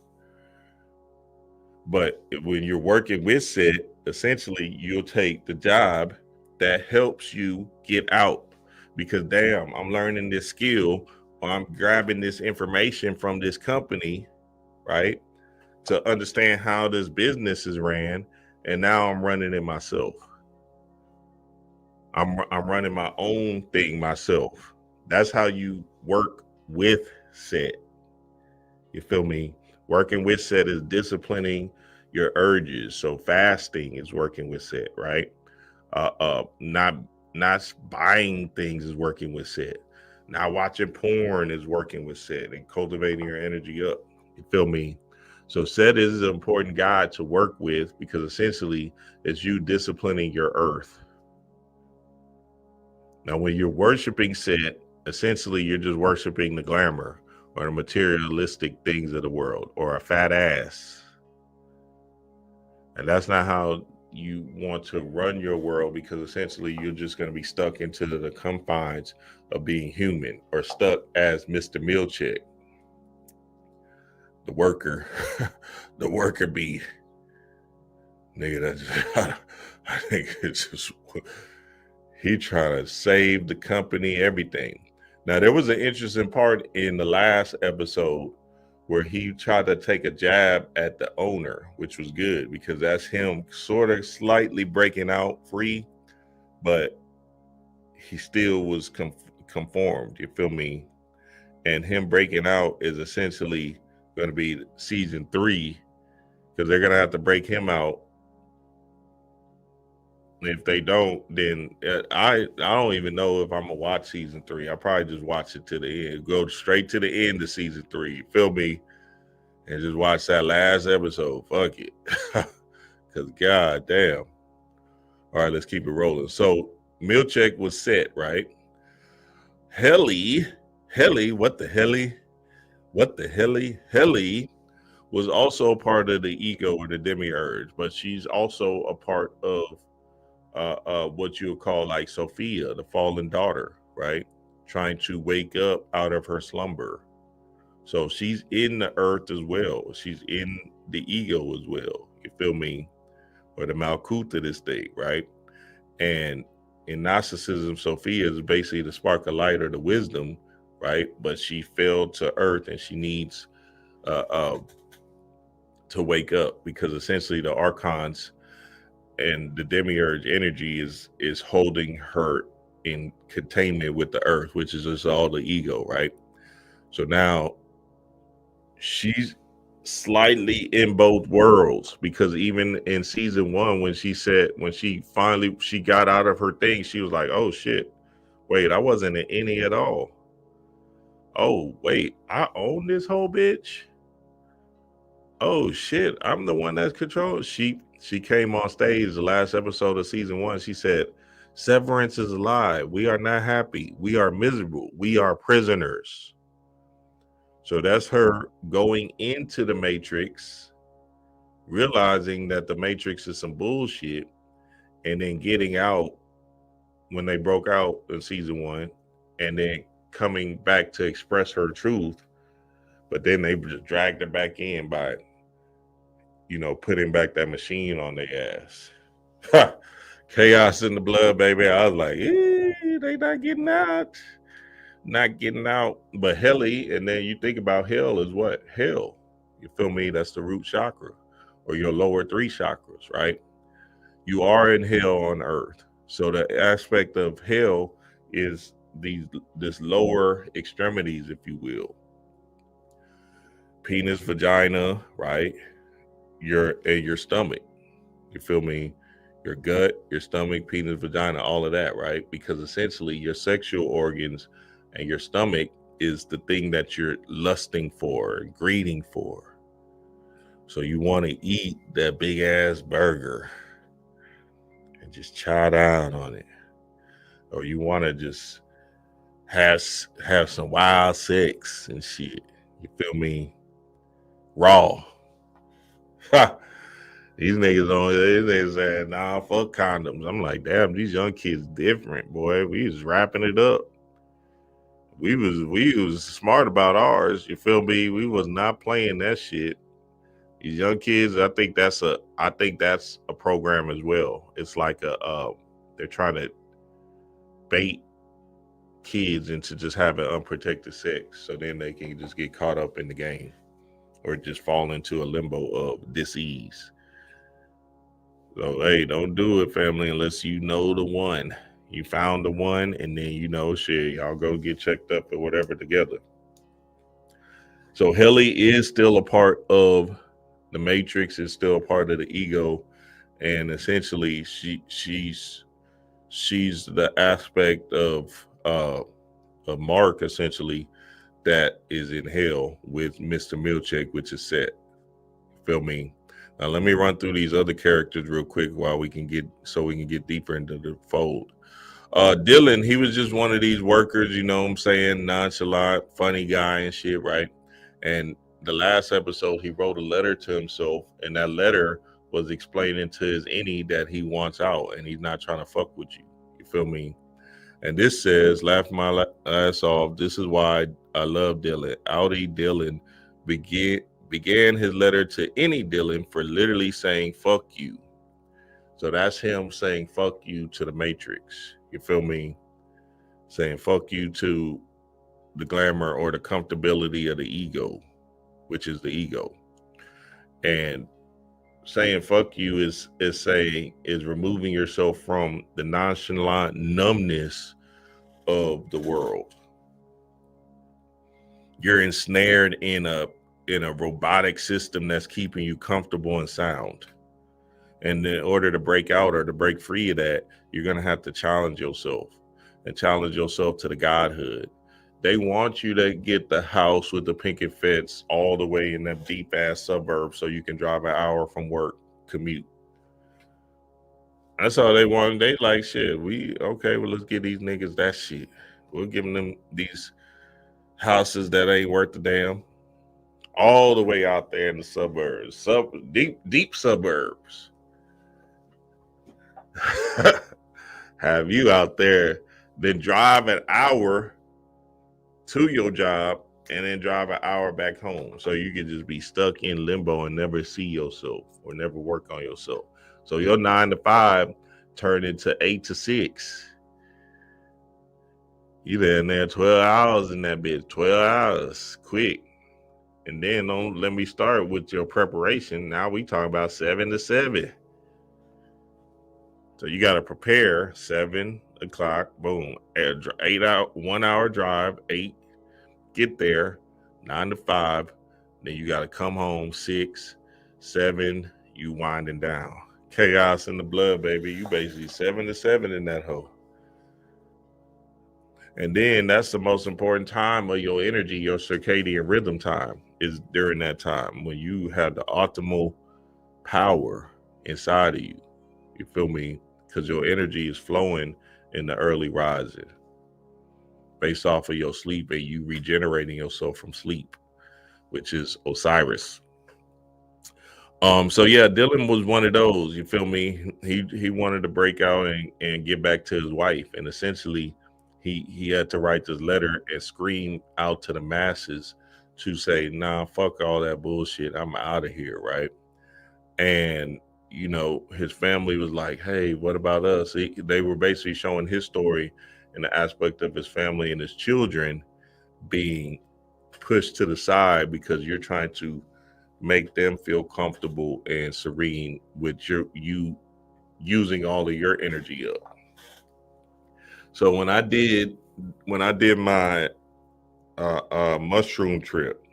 But when you're working with Set, essentially you'll take the job that helps you get out, because damn, I'm learning this skill, or I'm grabbing this information from this company, right, to understand how this business is ran, and now I'm running it myself. I'm running my own thing myself. That's how you work with Set. You feel me? Working with Set is disciplining your urges. So fasting is working with Set, right? Not buying things is working with Set. Not watching porn is working with Set and cultivating your energy up. You feel me? So Set is an important guide to work with, because essentially it's you disciplining your earth. Now, when you're worshiping Set, essentially you're just worshiping the glamour or the materialistic things of the world or a fat ass. And that's not how you want to run your world, because essentially you're just going to be stuck into the confines of being human, or stuck as Mr. Milchek, the worker, the worker bee. Nigga, I think it's just, he trying to save the company, everything. Now, there was an interesting part in the last episode where he tried to take a jab at the owner, which was good, because that's him sort of slightly breaking out free, but he still was conformed. You feel me? And him breaking out is essentially going to be season 3, because they're going to have to break him out If they don't, then I don't even know if I'm gonna watch season 3. I'll probably just watch it to the end, go straight to the end of season 3. You feel me? And just watch that last episode. Fuck it, because god damn. All right, let's keep it rolling. So Milchek was set, right? Helly, what the Helly? What the Helly? Helly was also a part of the ego or the demiurge, but she's also a part of what you would call like Sophia, the fallen daughter, right? Trying to wake up out of her slumber. So she's in the earth as well. She's in the ego as well. You feel me? Or the Malkuth of this thing, right? And in Gnosticism, Sophia is basically the spark of light or the wisdom, right? But she fell to earth and she needs to wake up, because essentially the archons and the demiurge energy is holding her in containment with the earth, which is just all the ego, right? So now she's slightly in both worlds, because even in season 1, when she finally got out of her thing, she was like, oh shit, wait, I wasn't in any at all. Oh wait, I own this whole bitch. Oh shit, I'm the one that's controlled. She came on stage the last episode of season 1. She said, Severance is alive. We are not happy. We are miserable. We are prisoners. So that's her going into the Matrix, realizing that the Matrix is some bullshit, and then getting out when they broke out in season 1, and then coming back to express her truth. But then they just dragged her back in by, putting back that machine on their ass. Chaos in the blood, baby. I was like, they not getting out. Not getting out. But Helly, and then you think about hell is what? Hell. You feel me? That's the root chakra, or your lower 3 chakras, right? You are in hell on earth. So the aspect of hell is this lower extremities, if you will. Penis, vagina, right? Your stomach. You feel me? Your gut, your stomach, penis, vagina, all of that, right? Because essentially your sexual organs and your stomach is the thing that you're lusting for, greeding for. So you want to eat that big ass burger and just chow down on it. Or you want to just have some wild sex and shit. You feel me? Raw. These niggas saying, nah, fuck condoms. I'm like, damn, these young kids different, boy. We was wrapping it up. We was smart about ours. You feel me? We was not playing that shit. These young kids, I think that's a program as well. It's like they're trying to bait kids into just having unprotected sex, so then they can just get caught up in the game or just fall into a limbo of disease. So hey, don't do it, family, unless you know the one. You found the one, and then shit, y'all go get checked up or whatever together. So Helly is still a part of the Matrix, is still a part of the ego, and essentially she's the aspect of Mark, essentially, that is in hell with Mr. Milchek, which is set. Feel me? Now let me run through these other characters real quick while we can get deeper into the fold. Dylan, he was just one of these workers, you know what I'm saying, nonchalant, funny guy and shit, right? And the last episode, he wrote a letter to himself, and that letter was explaining to his Innie that he wants out and he's not trying to fuck with you. You feel me? And this says, laugh my ass off. This is why I love Dylan. Outie Dylan began his letter to Innie Dylan for literally saying, fuck you. So that's him saying, fuck you to the Matrix. You feel me? Saying, fuck you to the glamour or the comfortability of the ego, which is the ego. And saying fuck you is removing yourself from the nonchalant numbness of the world. You're ensnared in a robotic system that's keeping you comfortable and sound. And in order to break out or to break free of that, you're going to have to challenge yourself and challenge yourself to the godhood. They want you to get the house with the picket fence all the way in that deep ass suburb so you can drive an hour from work, commute. That's all they want. They like, shit, okay, well, let's get these niggas that shit. We're giving them these houses that ain't worth a damn. All the way out there in the suburbs, deep suburbs. Have you out there, then drive an hour to your job and then drive an hour back home. So you can just be stuck in limbo and never see yourself or never work on yourself. So your 9 to 5 turned into 8 to 6. You there 12 hours in that bitch, 12 hours, quick. And then don't let me start with your preparation. Now we talking about 7 to 7. So you got to prepare 7 o'clock, boom, 8 out, 1 hour drive, 8, get there, 9 to 5. Then you got to come home 6, 7, you winding down. Chaos in the blood, baby. You basically 7 to 7 in that hole. And then that's the most important time of your energy, your circadian rhythm time is during that time when you have the optimal power inside of you. You feel me? Because your energy is flowing in the early rising based off of your sleep and you regenerating yourself from sleep, which is Osiris. So yeah, Dylan was one of those, you feel me? He wanted to break out and get back to his wife. And essentially he had to write this letter and scream out to the masses to say, nah, fuck all that bullshit. I'm out of here, right? And you know, his family was like, hey, what about us? They were basically showing his story in the aspect of his family and his children being pushed to the side because you're trying to make them feel comfortable and serene with you using all of your energy up. So when I did my mushroom trip,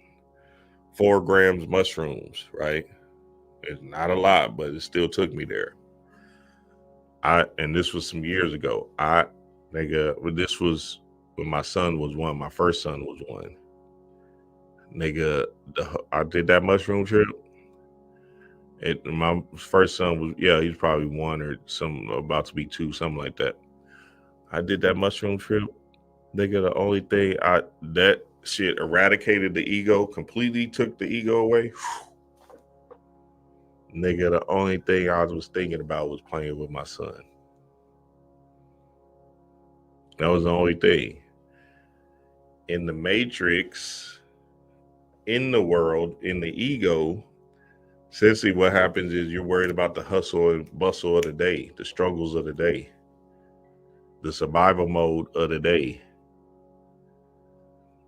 4 grams mushrooms, right? It's not a lot, but it still took me there. And this was some years ago. This was when my son was 1. My first son was 1. I did that mushroom trip. My first son was, he's probably 1 or about to be 2, something like that. I did that mushroom trip. Nigga, the only thing that shit eradicated the ego, completely took the ego away. Nigga, the only thing I was thinking about was playing with my son. That was the only thing. In the matrix, in the world, in the ego, essentially what happens is you're worried about the hustle and bustle of the day, the struggles of the day, the survival mode of the day.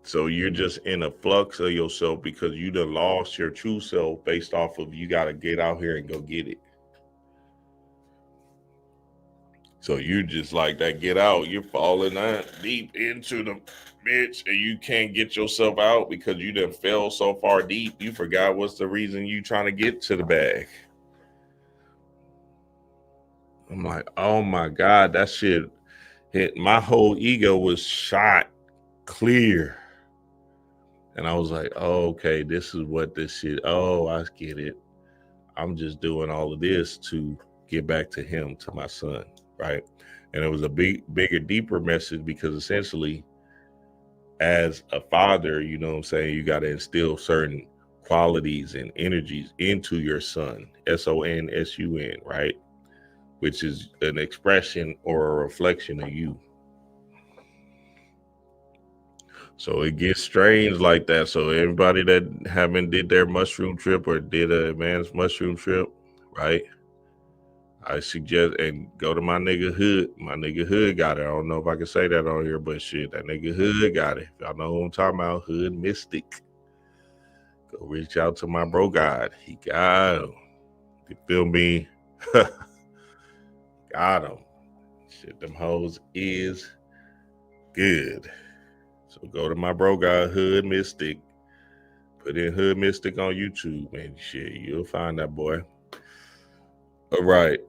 So you're just in a flux of yourself because you done lost your true self based off of you got to get out here and go get it. So you just like that get out, you're falling deep into the bitch and you can't get yourself out because you done fell so far deep. You forgot what's the reason you trying to get to the bag. I'm like, oh my God, that shit hit. My whole ego was shot clear. And I was like, oh, okay, this is what this shit, oh, I get it. I'm just doing all of this to get back to him, to my son, right? And it was a bigger, deeper message because essentially as a father, you know what I'm saying, you got to instill certain qualities and energies into your son, SONSUN, right? Which is an expression or a reflection of you. So it gets strange like that. So everybody that haven't did their mushroom trip or did an advanced mushroom trip, right? I suggest and go to my nigga Hood. My nigga Hood got it. I don't know if I can say that on here, but shit, that nigga Hood got it. Y'all know who I'm talking about, Hood Mystic. Go reach out to my bro God. He got him. You feel me? Got him. Shit, them hoes is good. So go to my bro God, Hood Mystic. Put in Hood Mystic on YouTube and shit, you'll find that boy. All right.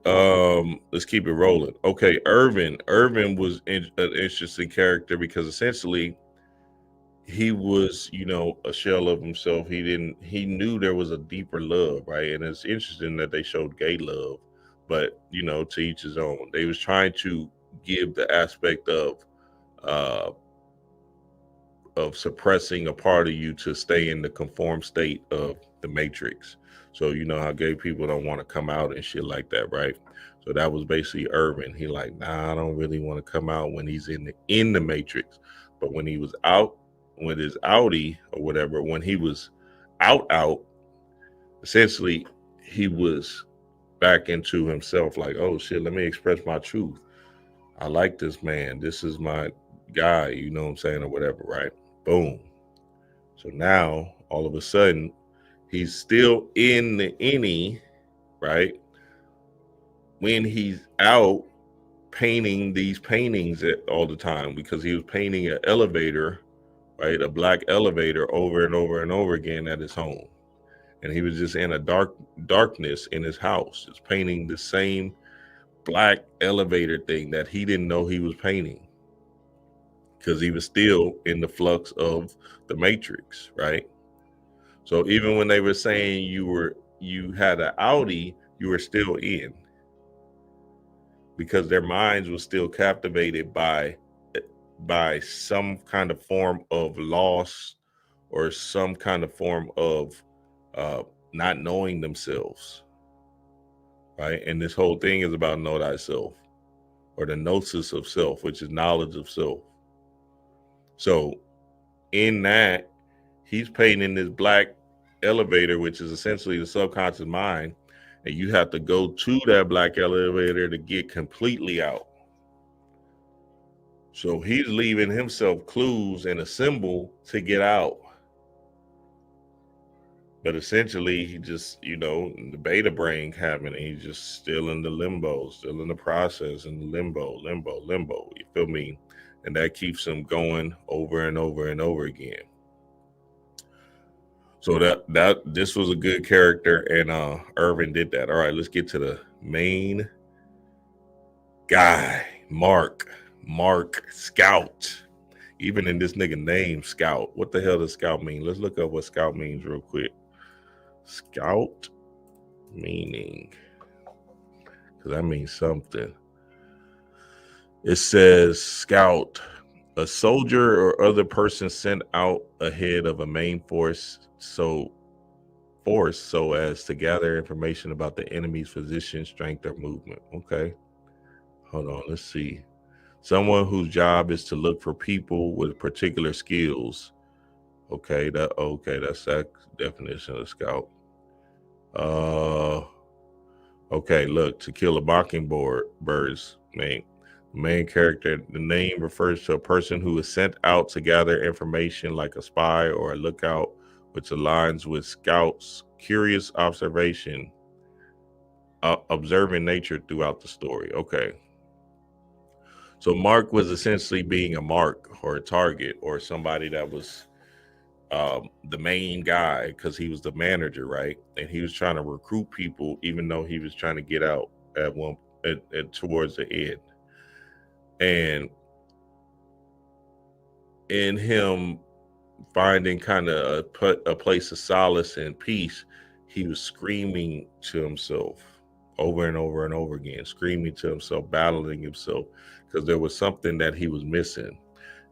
Let's keep it rolling. Okay, Irvin. Irvin was an interesting character because essentially he was, a shell of himself. He knew there was a deeper love, right? And it's interesting that they showed gay love, but to each his own. They was trying to give the aspect uh of suppressing a part of you to stay in the conformed state of the matrix. So you know how gay people don't want to come out and shit like that, right? So that was basically Irvin. He like, nah, I don't really want to come out when he's in the matrix. But when he was out with his outie or whatever, when he was out, essentially he was back into himself, like, oh shit, let me express my truth. I like this man. This is my guy, you know what I'm saying, or whatever, right? Boom. So now, all of a sudden, he's still in the innie, right? When he's out painting these paintings all the time, because he was painting an elevator, right? A black elevator over and over and over again at his home. And he was just in a darkness in his house, just painting the same black elevator thing that he didn't know he was painting, because he was still in the flux of the matrix, right? So even when they were saying you had an outie, you were still in, because their minds were still captivated by some kind of form of loss, or some kind of form of not knowing themselves, right? And this whole thing is about know thyself, or the gnosis of self, which is knowledge of self. So in that, he's painting this black elevator, which is essentially the subconscious mind, and you have to go to that black elevator to get completely out. So he's leaving himself clues and a symbol to get out. But essentially, he just, the beta brain happening. He's just still in the limbo, still in the process, in the limbo. You feel me? And that keeps him going over and over and over again. So this was a good character, and Irvin did that. All right, let's get to the main guy, Mark Scout. Even in this nigga name, Scout. What the hell does Scout mean? Let's look up what Scout means real quick. Scout meaning, because that means something. It says Scout, a soldier or other person sent out ahead of a main force so as to gather information about the enemy's position, strength, or movement. Okay, hold on, let's see. Someone whose job is to look for people with particular skills. Okay, that's that definition of Scout. Okay, look, to kill a bird's name. Main character, the name refers to a person who is sent out to gather information, like a spy or a lookout, which aligns with Scout's curious observing nature throughout the story. Okay. So Mark was essentially being a mark or a target, or somebody that was the main guy, because he was the manager, right? And he was trying to recruit people, even though he was trying to get out towards the end. And in him finding kind of a place of solace and peace, he was screaming to himself over and over and over again, screaming to himself, battling himself, because there was something that he was missing.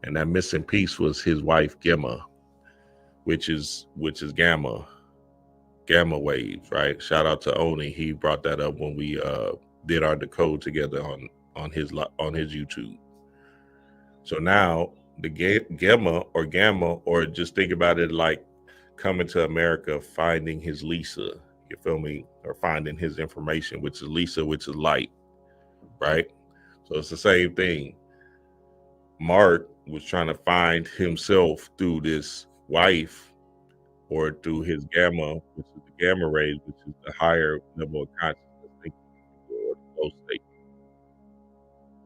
And that missing piece was his wife, Gemma, which is gamma waves, right? Shout out to Oni. He brought that up when we did our decode together on his YouTube. So now the gamma, or just think about it like coming to America, finding his Lisa, you feel me? Or finding his information, which is Lisa, which is light, right? So it's the same thing. Mark was trying to find himself through this wife, or through his gamma, which is the gamma rays, which is the higher level of consciousness, or the flow state.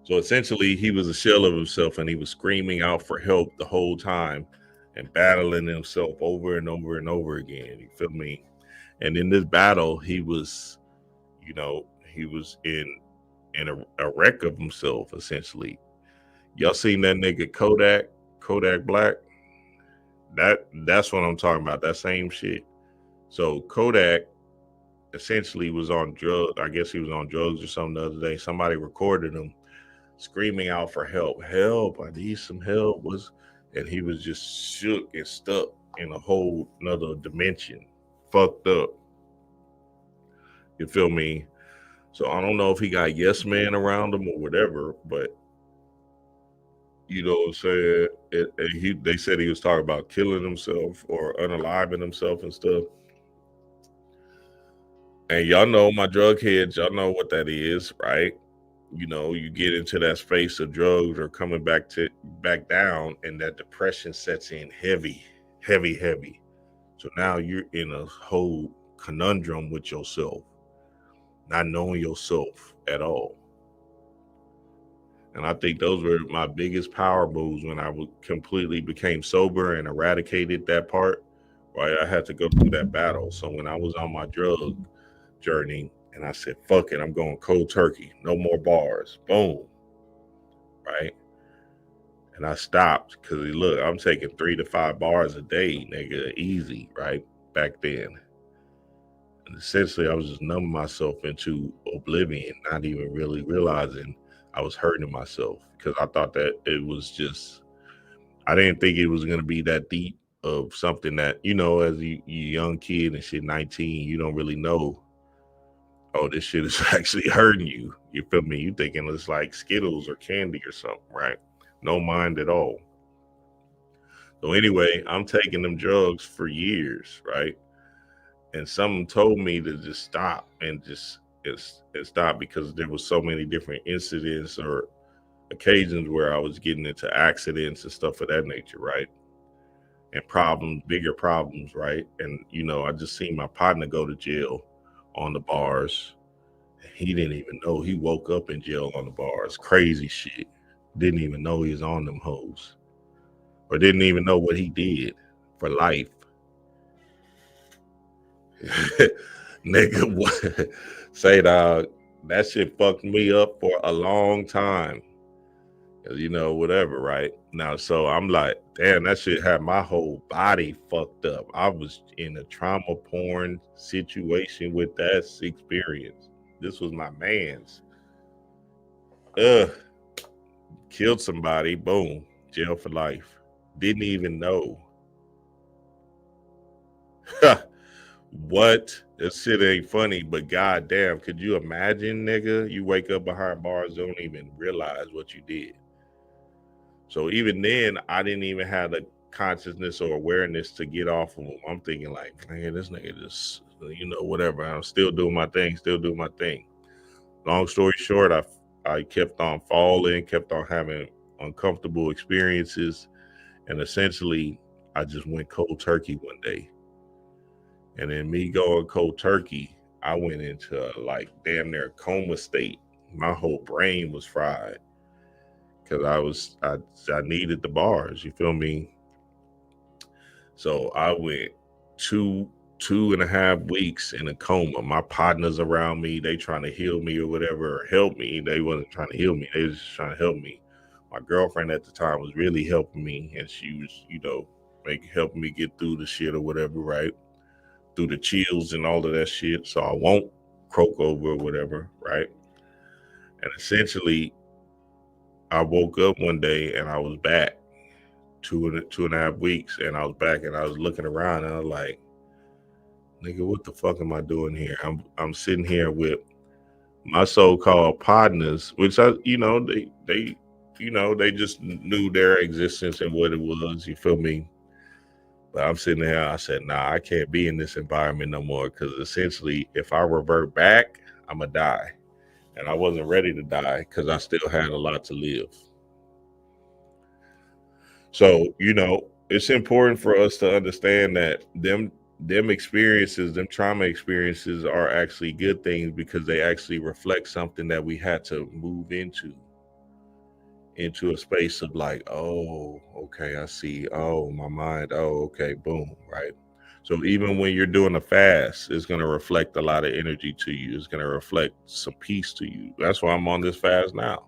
So essentially, he was a shell of himself, and he was screaming out for help the whole time and battling himself over and over and over again. You feel me? And in this battle, he was, he was in a wreck of himself, essentially. Y'all seen that nigga Kodak Black? That's what I'm talking about. That same shit. So Kodak essentially was on drugs. I guess he was on drugs or something the other day. Somebody recorded him screaming out for help. Help! I need some help. And he was just shook and stuck in a whole another dimension, fucked up. You feel me? So I don't know if he got yes man around him or whatever, but you know what I'm saying? They said he was talking about killing himself or unaliving himself and stuff. And y'all know my drug heads, y'all know what that is, right? You know, you get into that space of drugs or coming back down, and that depression sets in heavy. So now you're in a whole conundrum with yourself, not knowing yourself at all. And I think those were my biggest power moves when I completely became sober and eradicated that part. Right, I had to go through that battle. So when I was on my drug journey, and I said, "Fuck it, I'm going cold turkey. No more bars." Boom. Right, and I stopped because look, I'm taking 3 to 5 bars a day, nigga, easy. Right, back then. And essentially, I was just numbing myself into oblivion, not even really realizing I was hurting myself because I thought that it was just, I didn't think it was going to be that deep of something that, you know, as you young kid and shit, 19, you don't really know, oh, this shit is actually hurting you. You feel me? You thinking it's like Skittles or candy or something, right? No mind at all. So anyway, I'm taking them drugs for years, right? And someone told me to just stop and stop because there was so many different incidents or occasions where I was getting into accidents and stuff of that nature, right? And problems, bigger problems, right? And you know, I just seen my partner go to jail on the bars. He didn't even know he woke up in jail on the bars. Crazy shit. Didn't even know he was on them hoes, or didn't even know what he did for life. Nigga, what? Say, dog, that shit fucked me up for a long time. You know, whatever, right? Now, so I'm like, damn, that shit had my whole body fucked up. I was in a trauma porn situation with that experience. This was my man's. Killed somebody, boom, jail for life. Didn't even know. What? This shit ain't funny, but goddamn, could you imagine, nigga? You wake up behind bars, don't even realize what you did. So even then, I didn't even have the consciousness or awareness to get off of them. I'm thinking like, man, this nigga just, you know, whatever. I'm still doing my thing. Long story short, I kept on falling, kept on having uncomfortable experiences, and essentially, I just went cold turkey one day. And then me going cold turkey, I went into like damn near coma state. My whole brain was fried because I needed the bars. You feel me? So I went two and a half weeks in a coma. My partners around me, they trying to heal me or whatever, or help me. They wasn't trying to heal me. They was just trying to help me. My girlfriend at the time was really helping me, and she was, you know, helping me get through the shit or whatever, right? Through the chills and all of that shit. So I won't croak over or whatever, right? And essentially, I woke up one day and I was back two and a half weeks, and I was back and I was looking around and I was like, nigga, what the fuck am I doing here? I'm sitting here with my so-called partners, which I, you know, they you know, they just knew their existence and what it was, you feel me? But I'm sitting there, I said, nah, I can't be in this environment no more, because essentially if I revert back, I'm gonna die. And I wasn't ready to die because I still had a lot to live. So, you know, it's important for us to understand that them experiences, them trauma experiences are actually good things because they actually reflect something that we had to move into a space of like, oh, okay, I see. Oh, my mind. Oh, okay, boom, right? So even when you're doing a fast, it's going to reflect a lot of energy to you. It's going to reflect some peace to you. That's why I'm on this fast now.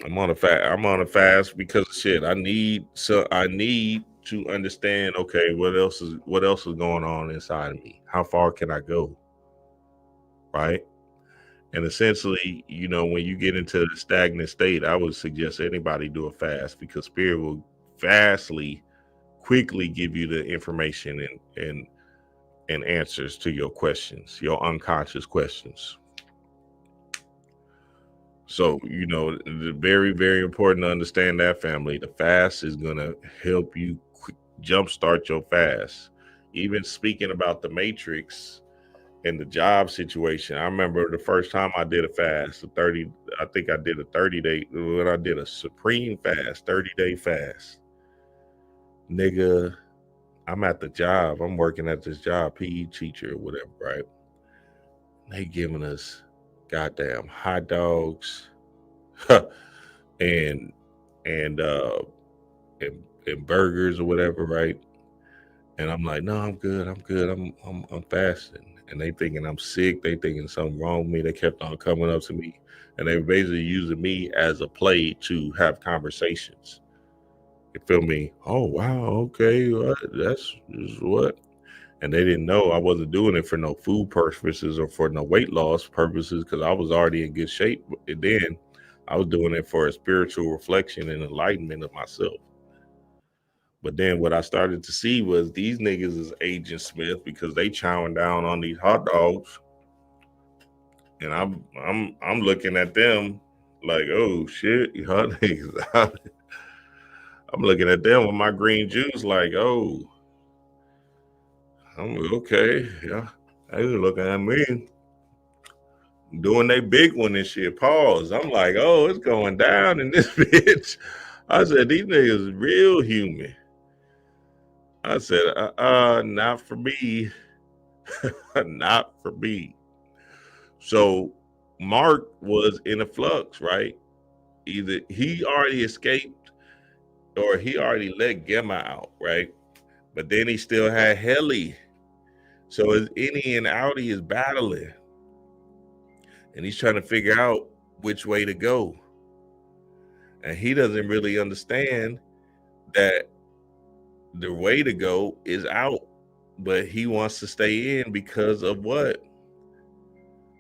I'm on a fast because shit. I need to understand. Okay, what else is going on inside of me? How far can I go? Right. And essentially, when you get into the stagnant state, I would suggest anybody do a fast, because spirit will quickly give you the information and answers to your questions, your unconscious questions. So, very, very important to understand that, family. The fast is going to help you jumpstart your fast. Even speaking about the matrix and the job situation, I remember the first time I did a fast, I think I did a 30-day, when I did a supreme fast, 30-day fast. Nigga, I'm at the job. I'm working at this job, PE teacher or whatever, right? They giving us goddamn hot dogs and burgers or whatever, right? And I'm like, no, I'm good. I'm fasting. And they thinking I'm sick. They thinking something wrong with me. They kept on coming up to me, and they were basically using me as a play to have conversations. You feel me? Oh wow, okay, that's what. And they didn't know I wasn't doing it for no food purposes or for no weight loss purposes, because I was already in good shape. And then I was doing it for a spiritual reflection and enlightenment of myself. But then what I started to see was these niggas is Agent Smith, because they chowing down on these hot dogs, and I'm looking at them like, oh shit, y'all niggas. I'm looking at them with my green juice like, oh, I'm okay, yeah. They was looking at me doing they big one and shit. Pause. I'm like, oh, it's going down in this bitch. I said, these niggas real human. I said, not for me. Not for me. So Mark was in a flux, right? Either he already escaped or he already let Gemma out, right? But then he still had Helly. So his Innie and outie is battling. And he's trying to figure out which way to go. And he doesn't really understand that the way to go is out, but he wants to stay in because of what?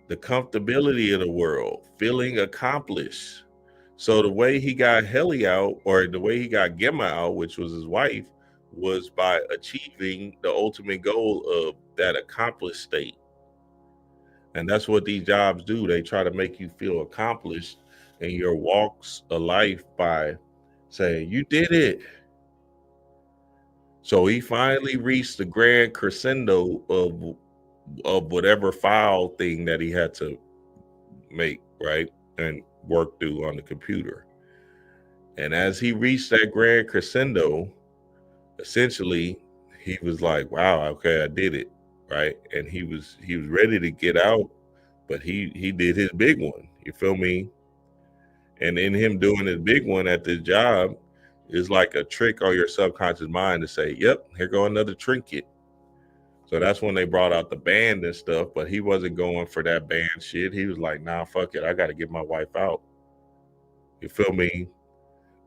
The comfortability of the world, feeling accomplished. So the way he got Helly out, or the way he got Gemma out, which was his wife, was by achieving the ultimate goal of that accomplished state. And that's what these jobs do. They try to make you feel accomplished in your walks of life by saying, you did it. So he finally reached the grand crescendo of whatever file thing that he had to make, right? And work through on the computer. And as he reached that grand crescendo, essentially he was like, wow, okay, I did it, right? And he was ready to get out, but he did his big one. You feel me? And in him doing his big one at this job is like a trick on your subconscious mind to say, yep, here go another trinket. So that's when they brought out the band and stuff, but he wasn't going for that band shit. He was like, nah, fuck it, I got to get my wife out. You feel me?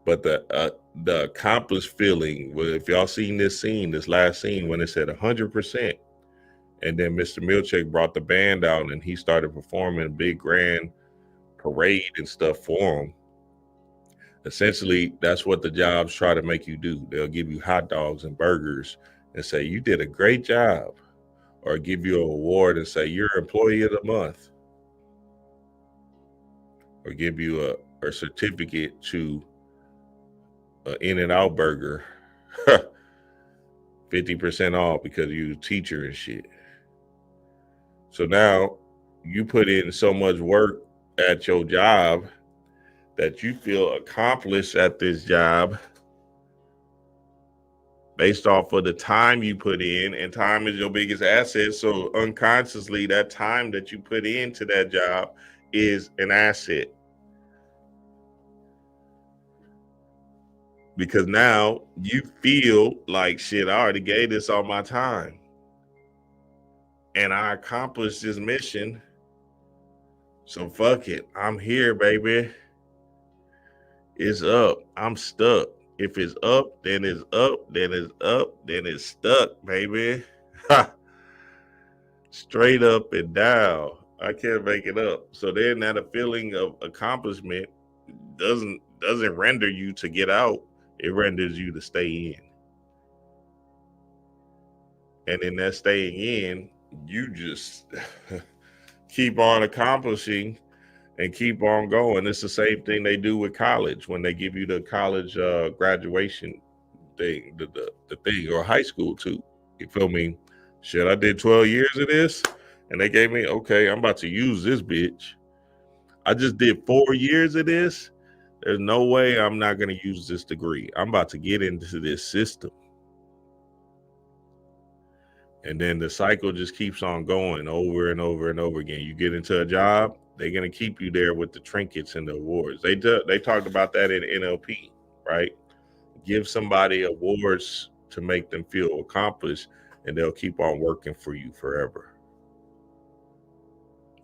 But the accomplished feeling, well, if y'all seen this last scene when it said 100%, and then Mr. Milchick brought the band out and he started performing a big grand parade and stuff for him. Essentially, that's what the jobs try to make you do. They'll give you hot dogs and burgers and say, you did a great job, or give you an award and say, you're employee of the month, or give you a certificate to an In-N-Out burger, 50% off because you're a teacher and shit. So now you put in so much work at your job that you feel accomplished at this job based off of the time you put in, and time is your biggest asset. So unconsciously, that time that you put into that job is an asset. Because now you feel like shit, I already gave this all my time. And I accomplished this mission. So fuck it. I'm here, baby. It's up. I'm stuck. If it's up, then it's up, then it's up, then it's stuck, baby. Straight up and down. I can't make it up. So then that a feeling of accomplishment doesn't render you to get out. It renders you to stay in. And in that staying in, you just keep on accomplishing and keep on going. It's the same thing they do with college when they give you the college graduation thing, the thing, or high school too. You feel me? Shit, I did 12 years of this, and they gave me, okay, I'm about to use this bitch. I just did 4 years of this. There's no way I'm not going to use this degree. I'm about to get into this system. And then the cycle just keeps on going over and over and over again. You get into a job, they're going to keep you there with the trinkets and the awards. They talked about that in NLP, right? Give somebody awards to make them feel accomplished, and they'll keep on working for you forever.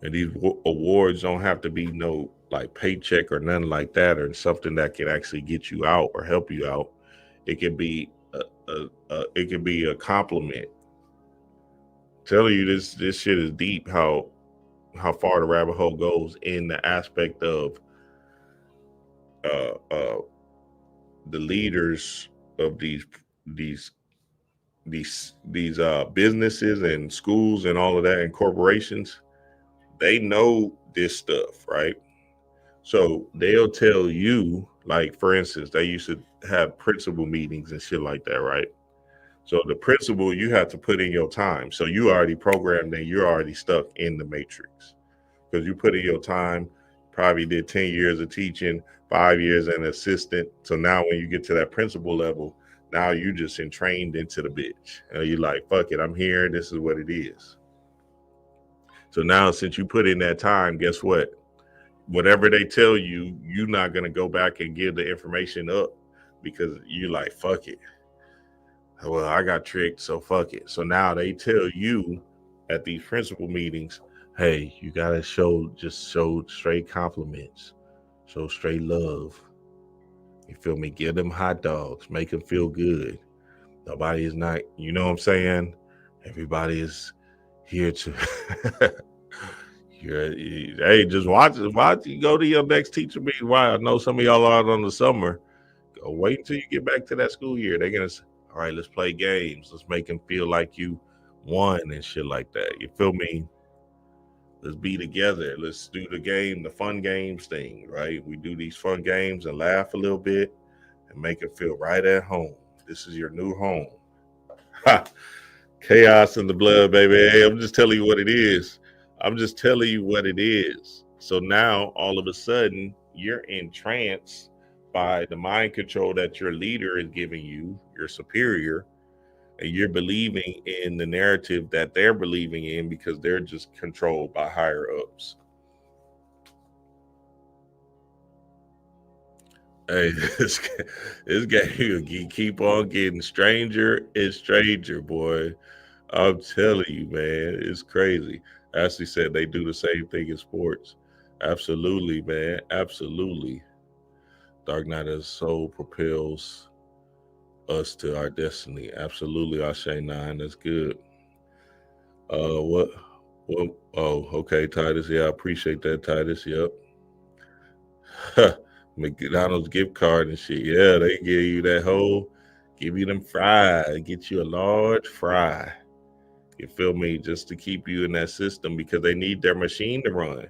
And these awards don't have to be no like paycheck or nothing like that, or something that can actually get you out or help you out. It can be a compliment. Telling you this shit is deep. How far the rabbit hole goes in the aspect of the leaders of these businesses and schools and all of that, and corporations. They know this stuff, right? So they'll tell you, like, for instance, they used to have principal meetings and shit like that, right? So the principal, you have to put in your time. So you already programmed and you're already stuck in the matrix because you put in your time, probably did 10 years of teaching, 5 years as an assistant. So now when you get to that principal level, now you just entrained into the bitch. And you're like, fuck it, I'm here. This is what it is. So now since you put in that time, guess what? Whatever they tell you, you're not going to go back and give the information up because you're like, fuck it. Well, I got tricked, so fuck it. So now they tell you at these principal meetings, hey, you gotta show straight compliments, show straight love. You feel me? Give them hot dogs, make them feel good. Nobody is not, you know what I'm saying? Everybody is here to hey, just watch. You go to your next teacher meeting. Why? I know some of y'all are out on the summer. Go wait until you get back to that school year. They're gonna say, all right, let's play games. Let's make them feel like you won and shit like that. You feel me? Let's be together. Let's do the game, the fun games thing, right? We do these fun games and laugh a little bit and make it feel right at home. This is your new home. Ha! Chaos in the blood, baby. Hey, I'm just telling you what it is. I'm just telling you what it is. So now all of a sudden you're entranced by the mind control that your leader is giving you, your superior, and you're believing in the narrative that they're believing in because they're just controlled by higher ups. Hey, this game keep on getting stranger and stranger, boy. I'm telling you, man, it's crazy. Ashley said they do the same thing in sports. Absolutely, man. Absolutely. Dark Knight of the Soul propels us to our destiny. Absolutely, Ashe 9. That's good. What? Well, oh, okay, Titus. Yeah, I appreciate that, Titus. Yep. McDonald's gift card and shit. Yeah, they give you that whole, give you them fries, get you a large fry. You feel me? Just to keep you in that system because they need their machine to run.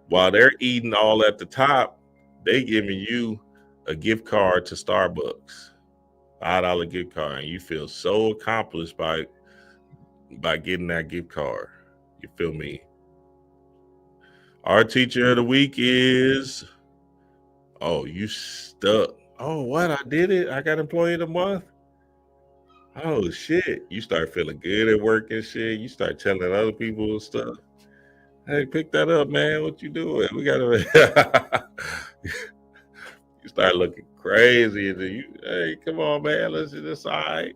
While they're eating all at the top, they giving you a gift card to Starbucks, $5 gift card, and you feel so accomplished by getting that gift card. You feel me? Our teacher of the week is, oh, you stuck. Oh, what? I did it. I got employee of the month. Oh shit. You start feeling good at work and shit. You start telling other people stuff. Hey, pick that up, man. What you doing? We gotta You start looking crazy. And you, hey, come on, man, let's do this. All right.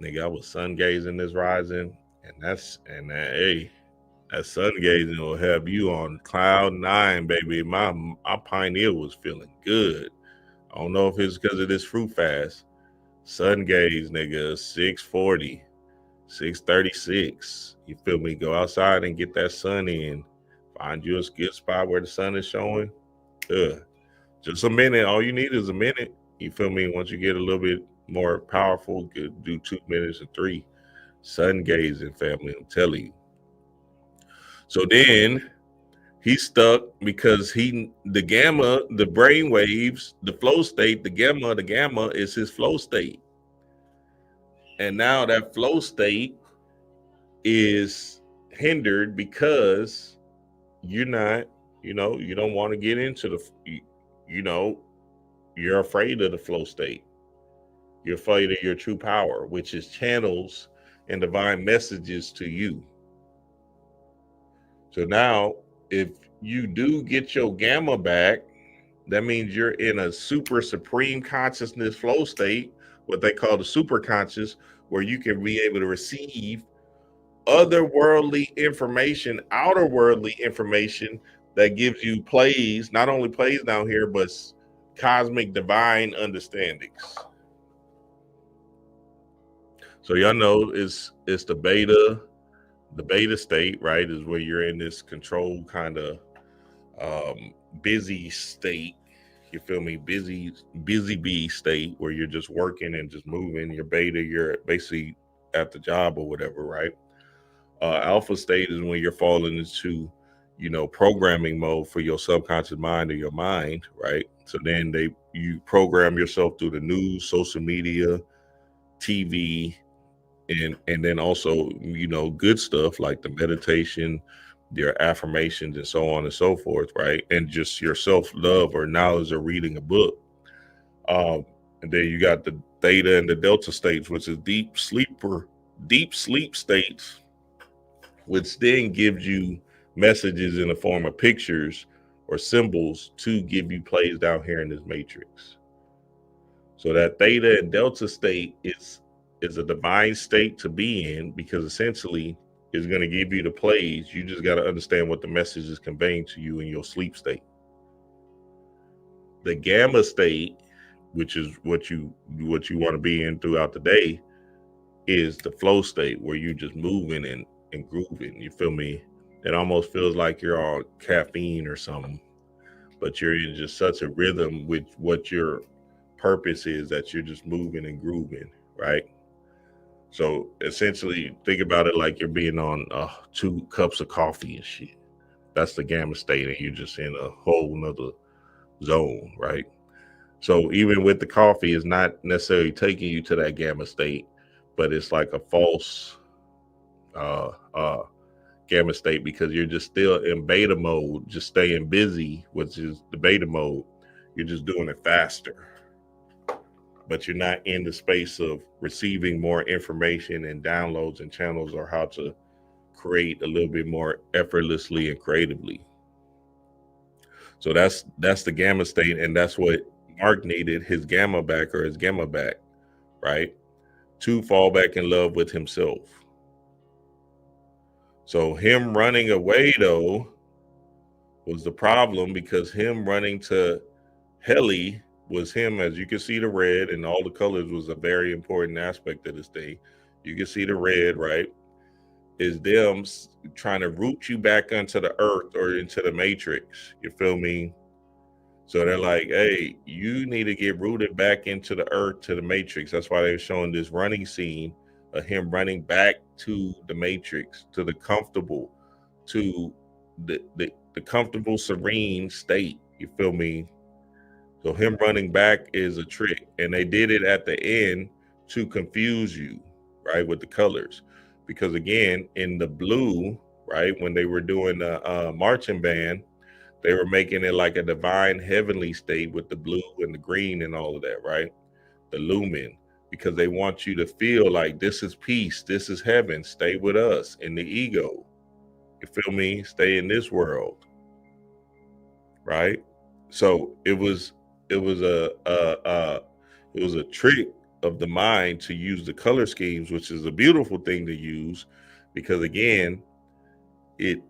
Nigga, I was sun gazing this rising, hey, that sun gazing will have you on cloud 9, baby. My pineal was feeling good. I don't know if it's because of this fruit fast. Sun gaze, nigga, 640, 636. You feel me? Go outside and get that sun in. Find you a good spot where the sun is showing. Just a minute. All you need is a minute. You feel me? Once you get a little bit more powerful, do 2 minutes and 3. Sun gazing, family, I'm telling you. So then he's stuck because the gamma, the brain waves, the flow state, the gamma is his flow state. And now that flow state is hindered because you're not, you don't want to get into you're afraid of the flow state. You're afraid of your true power, which is channels and divine messages to you. So now, if you do get your gamma back, that means you're in a super supreme consciousness flow state, what they call the super conscious, where you can be able to receive otherworldly information, outerworldly information that gives you plays, not only plays down here, but cosmic divine understandings. So y'all know it's the beta state, right? Is where you're in this controlled kind of busy state. You feel me? Busy bee state where you're just working and just moving. Your beta, you're basically at the job or whatever, right? Alpha state is when you're falling into, programming mode for your subconscious mind or your mind, right? So then you program yourself through the news, social media, TV, and then also, good stuff like the meditation, your affirmations, and so on and so forth, right? And just your self-love or knowledge of reading a book. And then you got the theta and the delta states, which is deep sleep states, which then gives you messages in the form of pictures or symbols to give you plays down here in this matrix. So that theta and delta state is a divine state to be in, because essentially it's going to give you the plays. You just got to understand what the message is conveying to you in your sleep state. The gamma state, which is what you want to be in throughout the day, is the flow state where you're just moving and grooving. You feel me? It almost feels like you're on caffeine or something, but you're in just such a rhythm with what your purpose is that you're just moving and grooving, right? So essentially, think about it like you're being on 2 cups of coffee and shit. That's the gamma state, and you're just in a whole nother zone, right? So even with the coffee, it's not necessarily taking you to that gamma state, but it's like a false gamma state, because you're just still in beta mode, just staying busy, which is the beta mode. You're just doing it faster, but you're not in the space of receiving more information and downloads and channels, or how to create a little bit more effortlessly and creatively. So that's the gamma state, and that's what Mark needed his gamma back, right? To fall back in love with himself. So him running away, though, was the problem, because him running to Helly was him, as you can see the red and all the colors was a very important aspect of this thing. You can see the red, right? Is them trying to root you back onto the earth or into the matrix. You feel me? So they're like, hey, you need to get rooted back into the earth, to the matrix. That's why they're showing this running scene of him running back to the matrix, to the comfortable, to the comfortable, serene state. You feel me? So him running back is a trick, and they did it at the end to confuse you, right, with the colors. Because again, in the blue, right, when they were doing the marching band, they were making it like a divine heavenly state with the blue and the green and all of that, right? The lumen, because they want you to feel like this is peace, this is heaven, stay with us in the ego. You feel me? Stay in this world, right? So it was a trick of the mind to use the color schemes, which is a beautiful thing to use, because again, it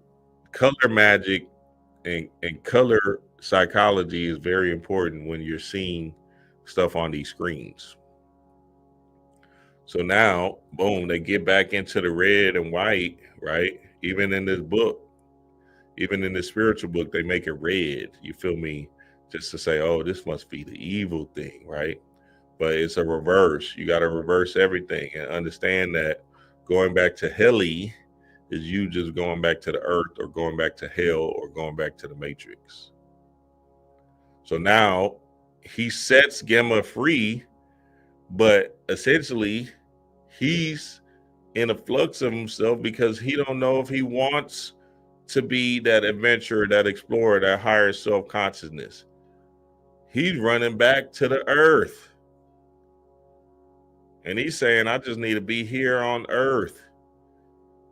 color magic and color psychology is very important when you're seeing stuff on these screens. So now, boom, they get back into the red and white, right? Even in this book, even in this spiritual book, they make it red. You feel me? Just to say, oh, this must be the evil thing, right? But it's a reverse. You got to reverse everything and understand that going back to Helly is you just going back to the earth or going back to hell or going back to the matrix. So now he sets Gamma free, but essentially he's in a flux of himself because he don't know if he wants to be that adventurer, that explorer, that higher self-consciousness. He's running back to the earth. And he's saying, I just need to be here on earth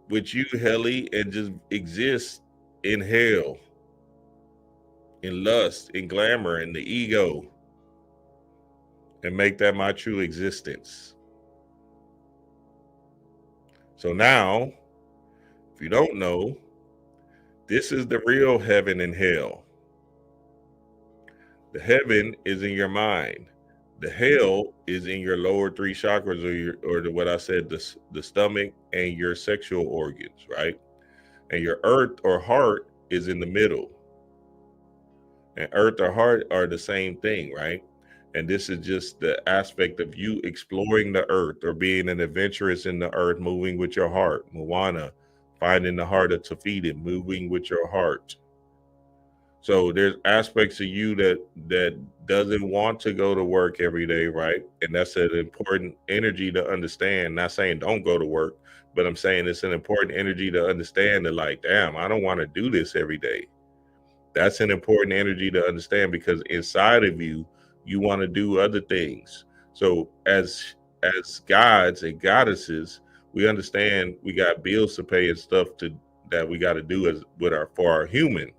with you, Helly, and just exist in hell, in lust, in glamour, in the ego, and make that my true existence. So now, if you don't know, this is the real heaven and hell. The heaven is in your mind. The hell is in your lower three chakras, what I said, the stomach and your sexual organs, right? And your earth or heart is in the middle. And earth or heart are the same thing, right? And this is just the aspect of you exploring the earth or being an adventurous in the earth, moving with your heart. Moana, finding the heart of Tafiti, moving with your heart. So there's aspects of you that doesn't want to go to work every day, right? And that's an important energy to understand. Not saying don't go to work, but I'm saying it's an important energy to understand that, like, damn, I don't want to do this every day. That's an important energy to understand because inside of you, you want to do other things. So as gods and goddesses, we understand we got bills to pay and stuff that we got to do for our human.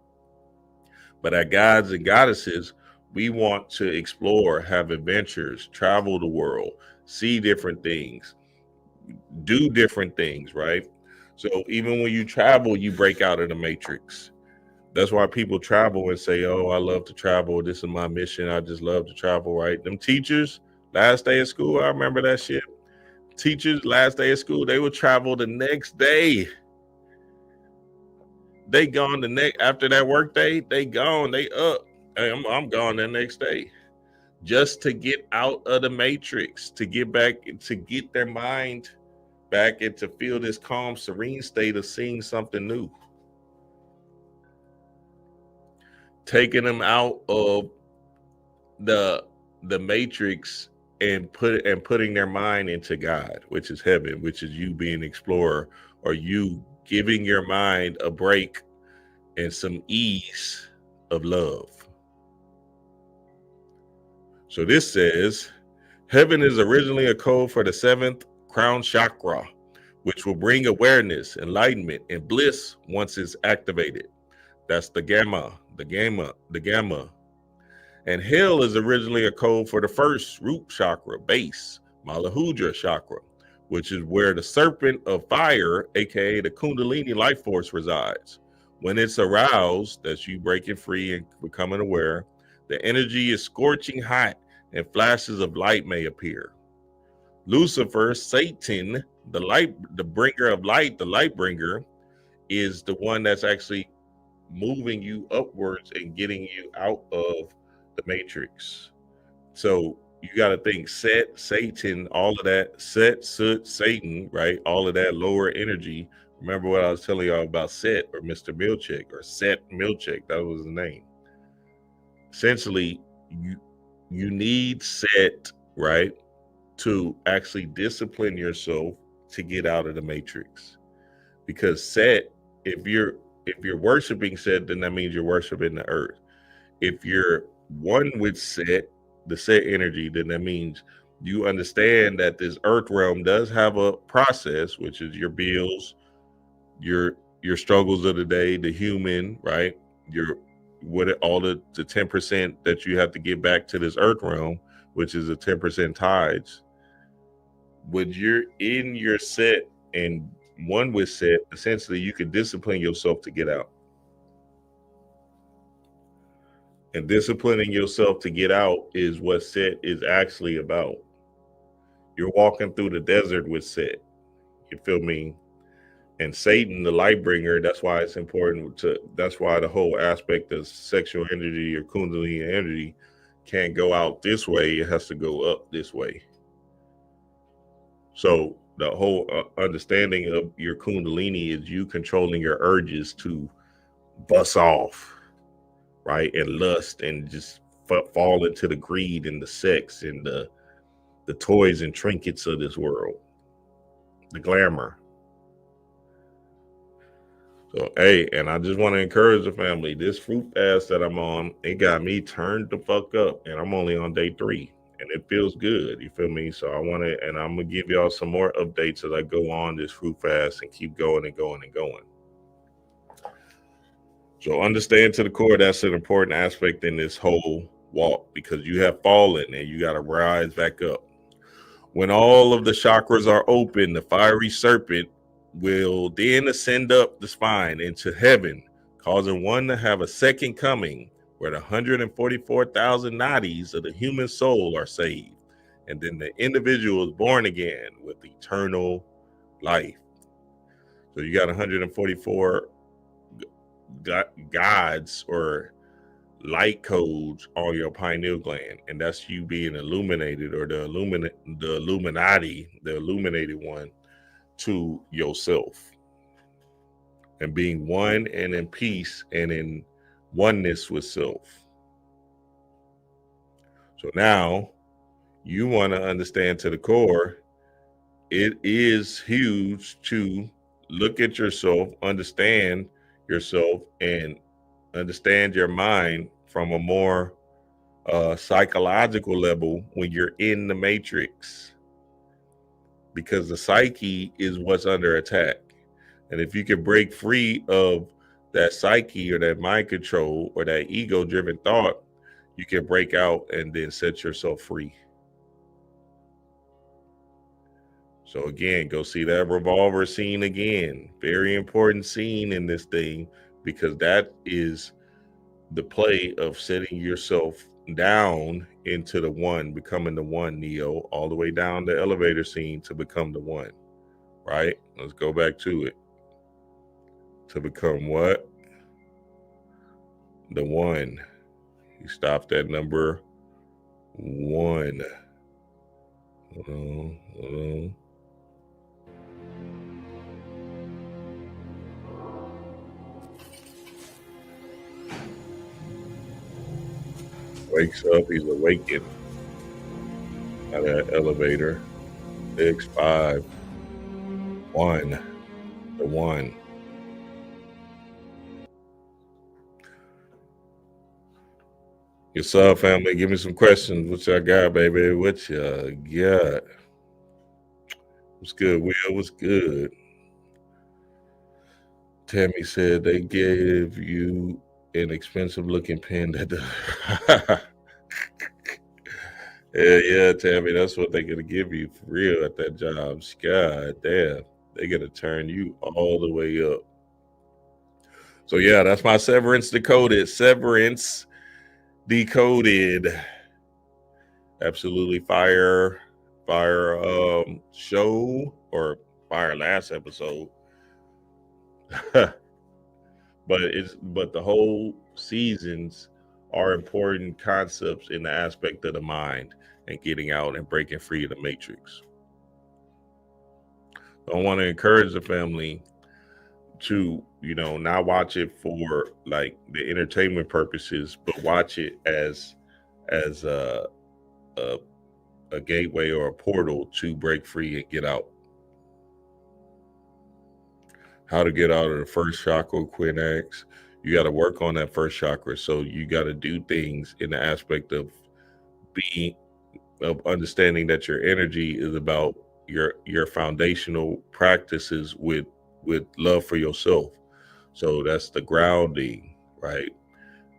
But as gods and goddesses, we want to explore, have adventures, travel the world, see different things, do different things, right? So even when you travel, you break out of the matrix. That's why people travel and say, oh, I love to travel. This is my mission. I just love to travel, right? Them teachers, last day of school, I remember that shit. Teachers, last day of school, they would travel the next day. They gone after that work day, they gone, they up. Hey, I'm gone the next day. Just to get out of the matrix, to get back, to get their mind back and to feel this calm, serene state of seeing something new. Taking them out of the matrix and putting their mind into God, which is heaven, which is you being an explorer, or you giving your mind a break and some ease of love. So this says, heaven is originally a code for the 7th crown chakra, which will bring awareness, enlightenment, and bliss once it's activated. That's the gamma. And hell is originally a code for the 1st root chakra, base, Malahudra chakra, which is where the serpent of fire, aka the Kundalini life force, resides. When it's aroused, that's you breaking free and becoming aware, the energy is scorching hot and flashes of light may appear. Lucifer, Satan, the bringer of light, the light bringer, is the one that's actually moving you upwards and getting you out of the matrix. So you got to think Set, Satan, all of that, Set, Soot, Satan, right? All of that lower energy. Remember what I was telling y'all about Set or Mr. Milchick or Set Milchick, that was the name. Essentially, you need Set, right, to actually discipline yourself to get out of the matrix. Because Set, if you're worshiping Set, then that means you're worshiping the earth. If you're one with Set, the Set energy, then that means you understand that this earth realm does have a process, which is your bills, your struggles of the day, the human, right? what all the 10% that you have to get back to this earth realm, which is a 10% tides. When you're in your set and one with set, essentially you can discipline yourself to get out. And disciplining yourself to get out is what set is actually about. You're walking through the desert with set. You feel me? And Satan, the light bringer, that's why it's important that's why the whole aspect of sexual energy or kundalini energy can't go out this way. It has to go up this way. So the whole understanding of your kundalini is you controlling your urges to bust off, right? And lust and just fall into the greed and the sex and the toys and trinkets of this world, the glamour. So, hey, and I just want to encourage the family, this fruit fast that I'm on, it got me turned the fuck up, and I'm only on day 3, and it feels good. You feel me? So I want to, and I'm going to give y'all some more updates as I go on this fruit fast and keep going and going and going. So understand to the core, that's an important aspect in this whole walk, because you have fallen and you got to rise back up. When all of the chakras are open, the fiery serpent will then ascend up the spine into heaven, causing one to have a second coming where the 144,000 nadis of the human soul are saved. And then the individual is born again with eternal life. So you got 144 gods or light codes on your pineal gland, and that's you being illuminated, or the Illuminati, the illuminated one, to yourself, and being one and in peace and in oneness with self. So now you want to understand to the core, it is huge to look at yourself, understand yourself, and understand your mind from a more psychological level when you're in the matrix, because the psyche is what's under attack. And if you can break free of that psyche or that mind control or that ego driven thought, you can break out and then set yourself free. So again, go see that revolver scene again. Very important scene in this thing, because that is the play of setting yourself down into the one, becoming the one, Neo, all the way down the elevator scene to become the one, right? Let's go back to it. To become what? The one. You stopped at number 1. Hold on. Wakes up, he's awakened by that elevator. 6, 5, 1, the one. What's up, family? Give me some questions. What y'all got, baby? What y'all got? What's good, Will? What's good? Tammy said they gave you an expensive looking pen that yeah, Tammy, that's what they're gonna give you for real at that job. God damn, they're gonna turn you all the way up. So yeah, that's my Severance decoded. Severance decoded. Absolutely fire show, or fire last episode. but the whole seasons are important concepts in the aspect of the mind and getting out and breaking free of the matrix. I want to encourage the family to, not watch it for like the entertainment purposes, but watch it as a gateway or a portal to break free and get out. How to get out of the first chakra, Quinn asks. You got to work on that first chakra. So you got to do things in the aspect of understanding that your energy is about your foundational practices with love for yourself. So that's the grounding, right?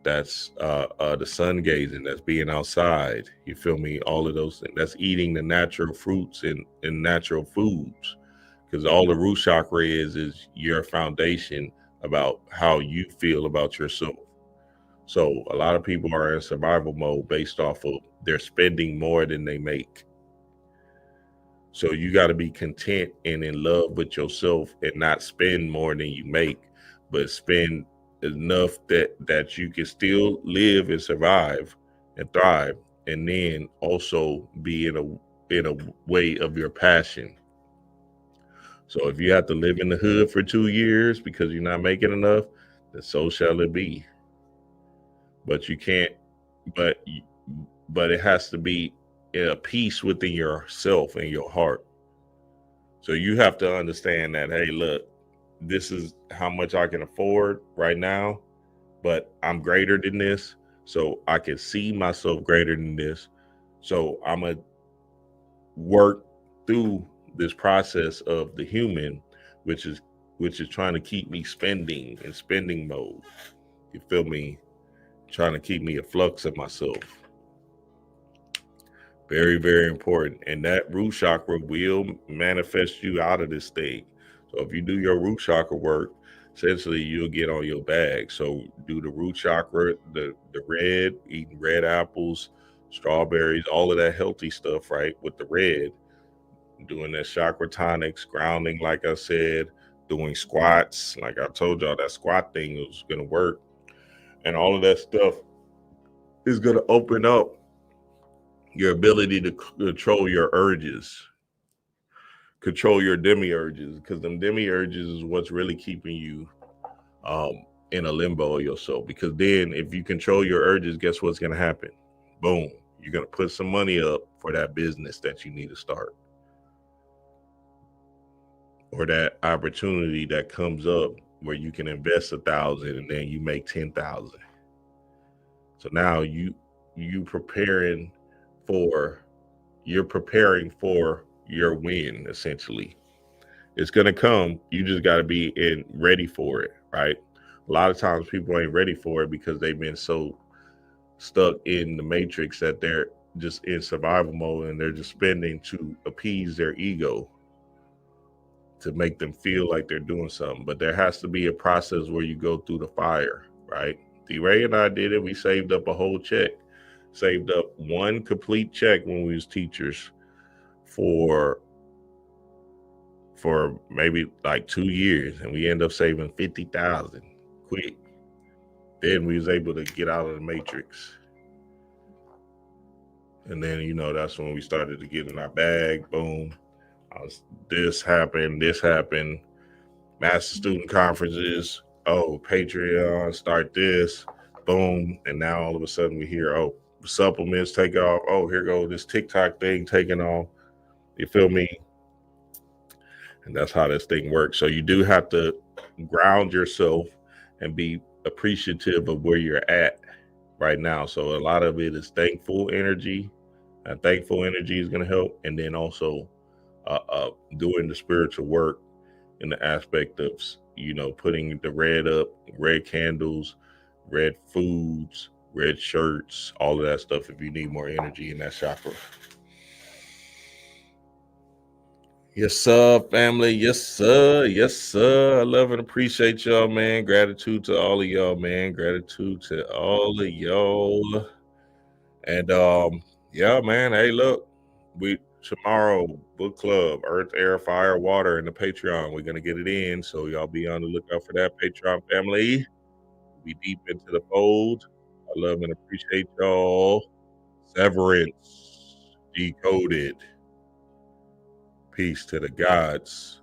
That's the sun gazing, that's being outside. You feel me? All of those things. That's eating the natural fruits and natural foods. Because all the root chakra is your foundation about how you feel about yourself. So a lot of people are in survival mode based off of they're spending more than they make. So you got to be content and in love with yourself and not spend more than you make, but spend enough that you can still live and survive and thrive, and then also be in a way of your passion. So if you have to live in the hood for 2 years because you're not making enough, then so shall it be. But you can't. But but it has to be a peace within yourself and your heart. So you have to understand that, hey, look, this is how much I can afford right now, but I'm greater than this. So I can see myself greater than this. So I'm going to work through this process of the human, which is trying to keep me spending in spending mode. You feel me? Trying to keep me a flux of myself. Very, very important. And that root chakra will manifest you out of this thing. So if you do your root chakra work, essentially you'll get on your bag. So do the root chakra, the red, eating red apples, strawberries, all of that healthy stuff, right? With the red, doing that chakra tonics, grounding, like I said, doing squats. Like I told y'all, that squat thing was going to work. And all of that stuff is going to open up your ability to control your urges, control your demiurges, because them demiurges is what's really keeping you in a limbo of yourself. Because then if you control your urges, guess what's going to happen? Boom, you're going to put some money up for that business that you need to start, or that opportunity that comes up where you can invest 1,000 and then you make 10,000. So now you're preparing for your win. Essentially, it's going to come. You just got to be ready for it, right? A lot of times people ain't ready for it because they've been so stuck in the matrix that they're just in survival mode, and they're just spending to appease their ego, to make them feel like they're doing something. But there has to be a process where you go through the fire, right? D-Ray and I did it. We saved up a whole check, saved up one complete check when we was teachers for maybe like 2 years, and we end up saving 50,000 quick. Then we was able to get out of the matrix. And then, that's when we started to get in our bag. Boom. This happened, master student conferences, Patreon, start this, boom. And now all of a sudden we hear, supplements take off. Here goes this TikTok thing taking off. You feel me? And that's how this thing works. So you do have to ground yourself and be appreciative of where you're at right now. So a lot of it is thankful energy. Thankful energy is going to help. And then also doing the spiritual work in the aspect of, putting the red candles, red foods, red shirts, all of that stuff if you need more energy in that chakra. Yes, sir, family. Yes, sir. Yes, sir. I love and appreciate y'all, man. Gratitude to all of y'all, man. Gratitude to all of y'all. And yeah, man. Hey, look, tomorrow book club, Earth, Air, Fire, Water, and the Patreon. We're gonna get it in, so y'all be on the lookout for that, Patreon family. Be deep into the fold. I love and appreciate y'all. Severance, decoded. Peace to the gods.